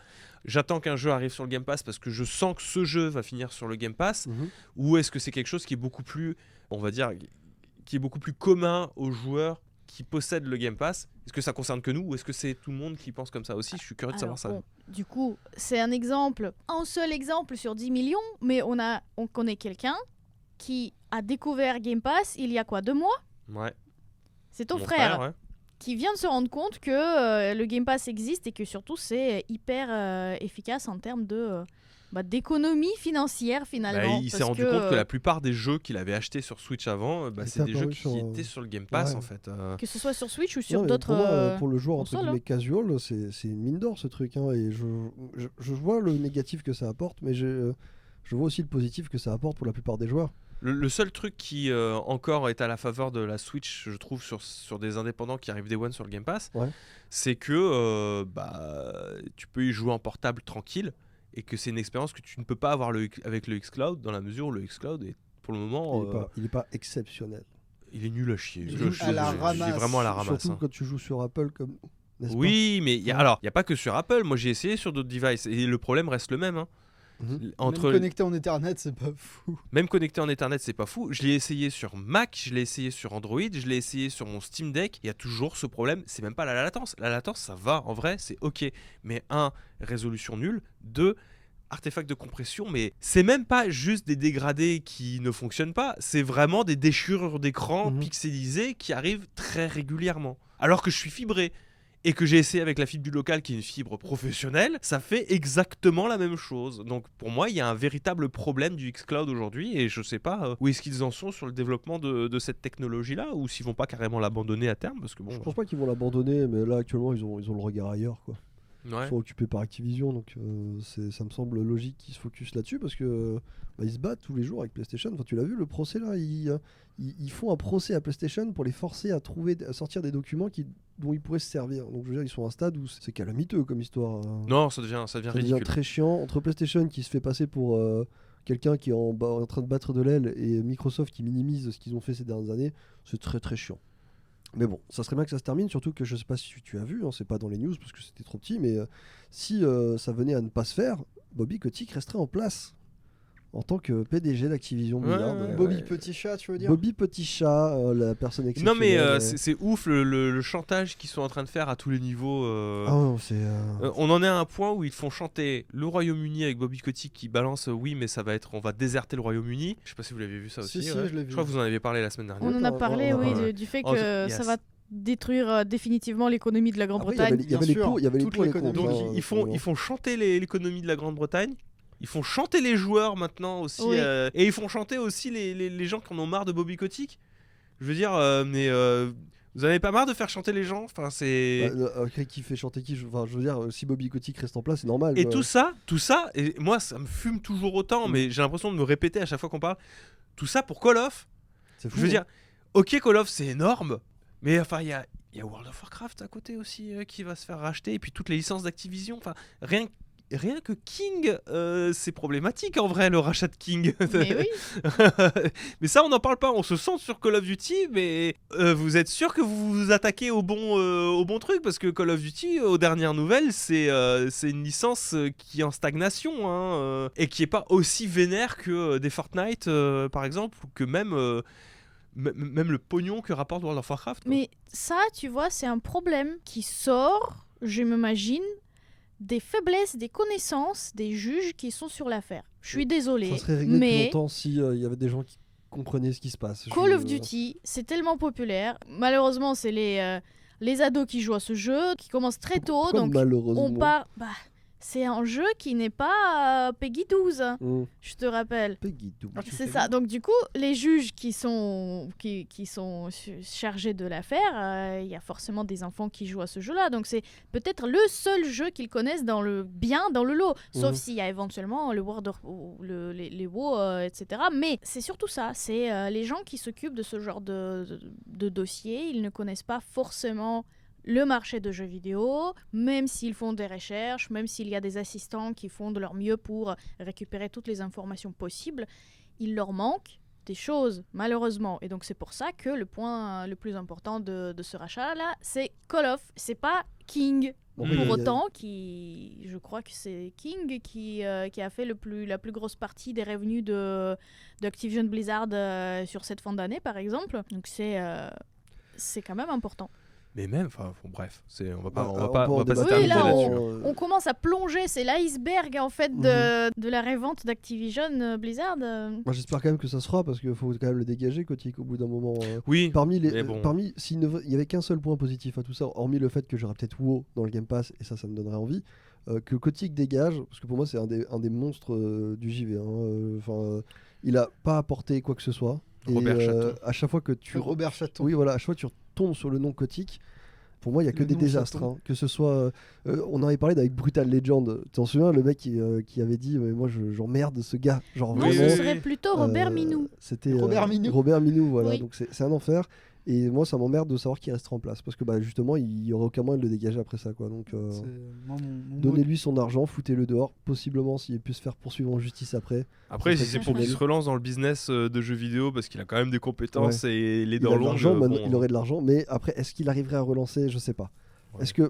j'attends qu'un jeu arrive sur le Game Pass parce que je sens que ce jeu va finir sur le Game Pass, Mhm. ou est-ce que c'est quelque chose qui est beaucoup plus, on va dire, qui est beaucoup plus commun aux joueurs qui possèdent le Game Pass? Est-ce que ça concerne que nous ou est-ce que c'est tout le monde qui pense comme ça aussi? Je suis curieux de savoir ça. Bon, du coup, c'est un seul exemple sur 10 millions, mais on connaît quelqu'un qui a découvert Game Pass il y a 2 mois? Ouais. C'est ton Mon frère ouais. qui vient de se rendre compte que le Game Pass existe et que surtout c'est hyper efficace en termes d'économie financière finalement. Il s'est parce rendu compte que la plupart des jeux qu'il avait achetés sur Switch avant, c'est des jeux apparus qui étaient sur le Game Pass Ouais. en fait. que ce soit sur Switch ou Non, sur mais d'autres pour moi, pour le joueur entre consoles, guillemets casual, c'est une mine d'or ce truc. Hein, et je vois le négatif que ça apporte, mais je vois aussi le positif que ça apporte pour la plupart des joueurs. Le seul truc qui encore est à la faveur de la Switch, je trouve, sur des indépendants qui arrivent Day One sur le Game Pass, Ouais. c'est que tu peux y jouer en portable tranquille et que c'est une expérience que tu ne peux pas avoir avec le xCloud, dans la mesure où le xCloud est pour le moment Il est pas exceptionnel. il est nul à chier. Il Je joue à la il est ramasse. vraiment à la ramasse. Surtout hein. quand tu joues sur Apple comme. N'est-ce Oui, mais il y Ouais. a pas que sur Apple. Moi, j'ai essayé sur d'autres devices et le problème reste le même. Hein. pas Mhm. Entre Même connecté en Ethernet, c'est pas fou. même connecté en Ethernet, c'est pas fou. Je l'ai essayé sur Mac, je l'ai essayé sur Android, je l'ai essayé sur mon Steam Deck. Il y a toujours ce problème. C'est même pas la latence. La latence, ça va en vrai, c'est ok. Mais 1, résolution nulle. 2, artefact de compression. Mais c'est même pas juste des dégradés qui ne fonctionnent pas. C'est vraiment des déchirures d'écran Mhm. pixelisées qui arrivent très régulièrement. Alors que je suis fibré. et que j'ai essayé avec la fibre du local qui est une fibre professionnelle, ça fait exactement la même chose. Donc pour moi, il y a un véritable problème du xCloud aujourd'hui et je sais pas où est-ce qu'ils en sont sur le développement de cette technologie-là ou s'ils vont pas carrément l'abandonner à terme parce que bon. Je pense pas qu'ils vont l'abandonner, mais là actuellement ils ont le regard ailleurs, quoi. Ouais. Ils sont occupés par Activision, donc ça me semble logique qu'ils se focus là-dessus parce que ils se battent tous les jours avec PlayStation. Enfin, tu l'as vu le procès là, ils font un procès à PlayStation pour les forcer à sortir des documents dont ils pourraient se servir. Donc je veux dire, ils sont à un stade où c'est calamiteux comme histoire. Non, ça devient Ça devient ridicule. très chiant entre PlayStation qui se fait passer pour quelqu'un qui est en train de battre de l'aile et Microsoft qui minimise ce qu'ils ont fait ces dernières années. C'est très très chiant. Mais bon, ça serait bien que ça se termine, surtout que je sais pas si tu as vu, hein, c'est pas dans les news parce que c'était trop petit, mais si ça venait à ne pas se faire, Bobby Kotick resterait en place en tant que PDG d'Activision Blizzard. Ouais. Bobby Petit Chat, tu veux dire? Bobby Petit Chat, la personne Non exceptionnelle. mais c'est ouf le chantage qu'ils sont en train de faire à tous les niveaux. Ah non, c'est... On en est à un point où ils font chanter le Royaume-Uni avec Bobby Kotick qui balance oui mais on va déserter le Royaume-Uni. Je sais pas si vous l'avez vu ça aussi. Si, ouais. je l'ai vu. Je crois que vous en avez parlé la semaine dernière. On en a Ouais, parlé, ouais, oui, ouais. du fait Oh, que yes. ça va détruire définitivement l'économie de la Après, Grande-Bretagne. il y avait les Bien sûr, pour, il y avait les toute pour et les l'économie. contre. Donc hein, ils font chanter l'économie de la Grande-Bretagne. Ils font chanter les joueurs maintenant aussi. Oui. Et ils font chanter aussi les gens qui en ont marre de Bobby Kotick. Je veux dire, mais vous en avez pas marre de faire chanter les gens? Enfin, c'est... Qui fait chanter qui je veux dire, si Bobby Kotick reste en place, c'est normal. Et quoi. tout ça, et moi ça me fume toujours autant, mais j'ai l'impression de me répéter à chaque fois qu'on parle. Tout ça pour Call of. C'est fou, Je veux hein. dire, ok, Call of c'est énorme, mais enfin il y a World of Warcraft à côté aussi qui va se faire racheter, et puis toutes les licences d'Activision. Enfin, rien que King, c'est problématique en vrai le rachat de King. Mais oui, Mais ça on n'en parle pas, on se sent sur Call of Duty, mais vous êtes sûr que vous vous attaquez au bon truc parce que Call of Duty, aux dernières nouvelles, c'est une licence qui est en stagnation hein, et qui est pas aussi vénère que des Fortnite par exemple, ou que même le pognon que rapporte World of Warcraft. Quoi. mais ça, tu vois, c'est un problème qui sort, je m'imagine, des faiblesses, des connaissances des juges qui sont sur l'affaire. Je suis désolée, Ça serait réglé depuis mais longtemps si il y avait des gens qui comprenaient ce qui se passe. Call of Duty, c'est tellement populaire. Malheureusement, c'est les ados qui jouent à ce jeu, qui commencent très tôt, Pourquoi donc malheureusement. on part... Bah, c'est un jeu qui n'est pas Peggy 12, je te rappelle. Peggy 12. C'est ça. Donc du coup, les juges qui sont chargés de l'affaire, il y a forcément des enfants qui jouent à ce jeu-là. Donc c'est peut-être le seul jeu qu'ils connaissent dans le lot. Sauf s'il y a éventuellement le World of, les WoW, etc. Mais c'est surtout ça. C'est les gens qui s'occupent de ce genre de dossier. Ils ne connaissent pas forcément le marché de jeux vidéo, même s'ils font des recherches, même s'il y a des assistants qui font de leur mieux pour récupérer toutes les informations possibles, il leur manque des choses, malheureusement. Et donc c'est pour ça que le point le plus important de ce rachat-là, c'est Call of, c'est pas King. Bon, Pour Pour il y a- autant, je crois que c'est King qui a fait la plus grosse partie des revenus d'Activision Blizzard sur cette fin d'année, par exemple. Donc c'est quand même important. Mais même, enfin bon, bref, on va pas, Bah, on va on pas, peut on en va pas débattre. Oui, s'éterniser là, là-dessus. hein. On commence à plonger, c'est l'iceberg en fait de la revente d'Activision Blizzard. Moi, j'espère quand même que ça se fera parce qu'il faut quand même le dégager Kotick au bout d'un moment. Oui, Parmi mais bon. s'il y avait qu'un seul point positif à tout ça, hormis le fait que j'aurais peut-être WoW dans le Game Pass et ça me donnerait envie, que Kotick dégage, parce que pour moi c'est un des monstres du JV. Il a pas apporté quoi que ce soit. Robert Chatton. À chaque fois que tu Robert Chatton. oui voilà, à chaque fois que tu retombes sur le nom Kotick, pour moi il y a que Le des nom désastres. Chatton. hein. Que ce soit, on en avait parlé avec Brutal Legend. Tu t'en souviens le mec qui avait dit mais moi j'emmerde ce gars, genre Non, Oui, vraiment. ce oui, serait oui. plutôt Robert Minou. C'était Robert Minou. Robert Minou, voilà. Oui. Donc c'est un enfer. Et moi, ça m'emmerde de savoir qu'il restera en place. Parce que justement, il y aurait aucun moyen de le dégager après ça. Quoi. Donc, C'est- moi, mon donnez-lui son argent, foutez-le dehors. Possiblement, s'il peut se faire poursuivre en justice après. Après, si Ça c'est serait pour qu'il génial. se relance dans le business de jeux vidéo, parce qu'il a quand même des compétences et les Il, dents a de longues. l'argent, bon, il aurait de l'argent. Mais après, est-ce qu'il arriverait à relancer? Je sais pas. Ouais. Parce que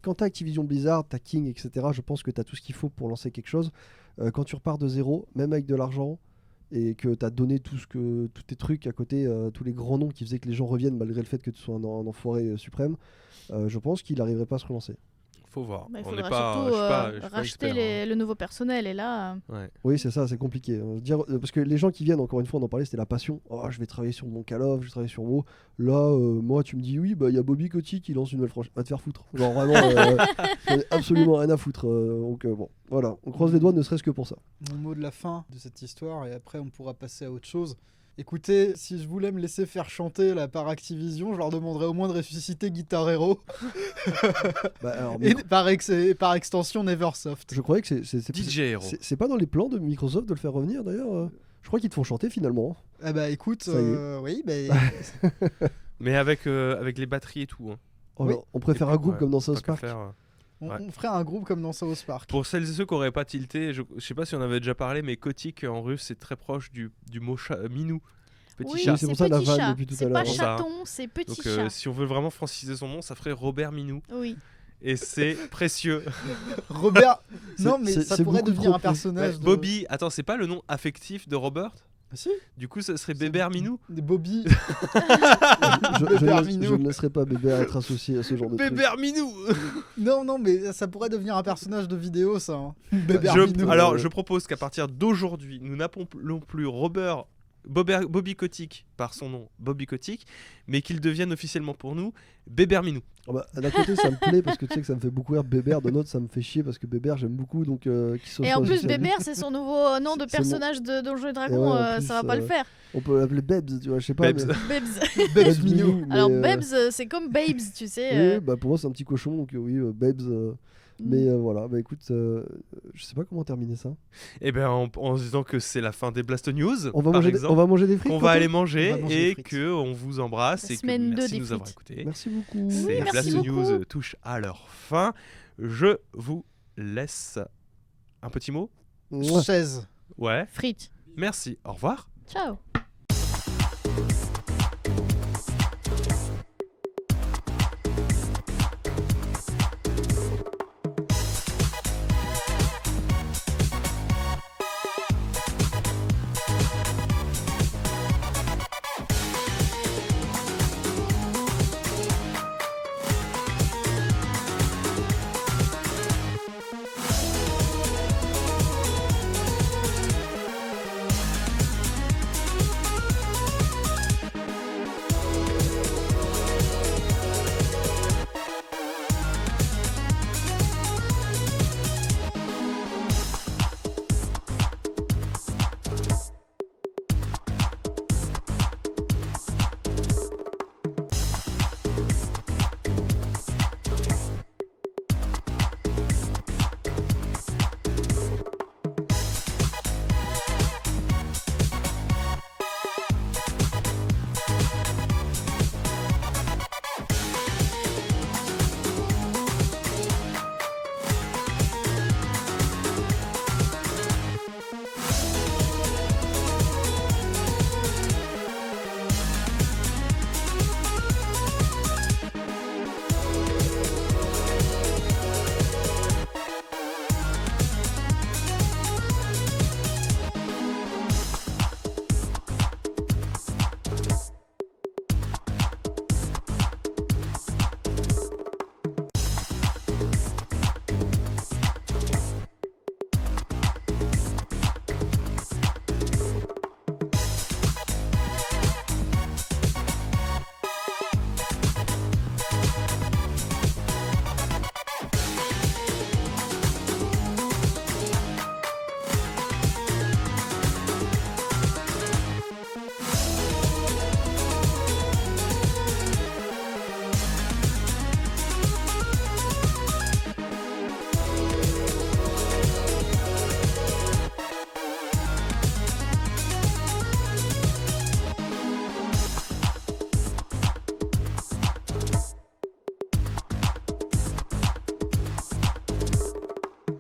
quand t'as Activision Blizzard, t'as King, etc., je pense que t'as tout ce qu'il faut pour lancer quelque chose. Quand tu repars de zéro, même avec de l'argent, et que tu as donné tous tes trucs à côté, tous les grands noms qui faisaient que les gens reviennent malgré le fait que tu sois un enfoiré suprême, je pense qu'il n'arriverait pas à se relancer. Faut voir. Bah, il On n'est faudra pas, surtout je suis pas racheter expert, le nouveau personnel et là. hein. Ouais. Oui, c'est ça, c'est compliqué. Parce que les gens qui viennent, encore une fois, on en parlait, c'était la passion. Oh, je vais travailler sur mon Call of, je vais travailler sur WoW. Là, moi, tu me dis, oui, bah, il y a Bobby Kotick qui lance une nouvelle franchise. Va te faire foutre. Genre, vraiment, j'en ai absolument rien à foutre. Donc, bon, voilà. On croise les doigts, ne serait-ce que pour ça. Mon mot de la fin de cette histoire, et après on pourra passer à autre chose. Écoutez, si je voulais me laisser faire chanter là, par Activision, je leur demanderais au moins de ressusciter Guitar Hero Bah, alors, et par extension Neversoft. je croyais que DJ Hero. c'est pas dans les plans de Microsoft de le faire revenir, d'ailleurs. Je crois qu'ils te font chanter, finalement. Ah bah écoute, Ça y est. oui, bah, Mais avec les batteries et tout. Hein. Oh, Oui. non, on préfère un groupe Ouais, comme dans tant South qu'à Park. faire, Ouais. on ferait un groupe comme dans South Park. Pour celles et ceux qui n'auraient pas tilté, je sais pas si on avait déjà parlé, mais Kotick en russe c'est très proche du mot minou. Petit Oui, chat. c'est c'est pour ça la petit vanne chat. depuis tout à C'est l'heure. pas C'est ça. chaton, c'est petit Donc chat. si on veut vraiment franciser son nom, ça ferait Robert Minou. Oui. Et c'est précieux. Robert, non mais c'est- ça c'est pourrait beaucoup devenir trop un près. personnage. de- Bobby, attends, c'est pas le nom affectif de Robert? Ah, si, Du coup, ça serait C'est- Bébert Minou? des Bobby. Je Minou. ne laisserai pas bébé être associé à ce genre de truc. Bébert Minou. Non, mais ça pourrait devenir un personnage de vidéo, ça. Hein. Bébert Je- Minou. Alors, je propose qu'à partir d'aujourd'hui, nous n'appelons plus Bobby Kotick par son nom, Bobby Kotick, mais qu'il devienne officiellement pour nous Bébert Minou. Ah bah, d'un côté, ça me plaît parce que tu sais que ça me fait beaucoup rire. Bébert, de l'autre, ça me fait chier parce que Bébert, j'aime beaucoup. Donc, qu'il soit Et en plus, associé à lui. Bébert, c'est son nouveau nom de C'est mon- personnage de Donjons et Et Dragons, ouais, en plus, ça va pas le faire. On peut l'appeler Bebs, tu vois, je sais pas. Bebs. mais- Babes. Bebs Minou. mais, Alors, Babes, c'est comme Babes, tu sais. Oui, bah pour moi, c'est un petit cochon, donc oui, Bebs. Mais voilà, bah écoute, je sais pas comment terminer ça. Eh bien, en se disant que c'est la fin des Blast News, On va, par manger, exemple, on va manger des frites. qu'on Quentin va aller manger, On va manger des et frites. que on vous embrasse La et que semaine 2 merci des de nous avoir frites. écoutés. Merci beaucoup. Oui, Ces merci Blast beaucoup. News touchent à leur fin. Je vous laisse un petit mot. Mouah. Chaise. Ouais. Frites. Merci. Au revoir. Ciao.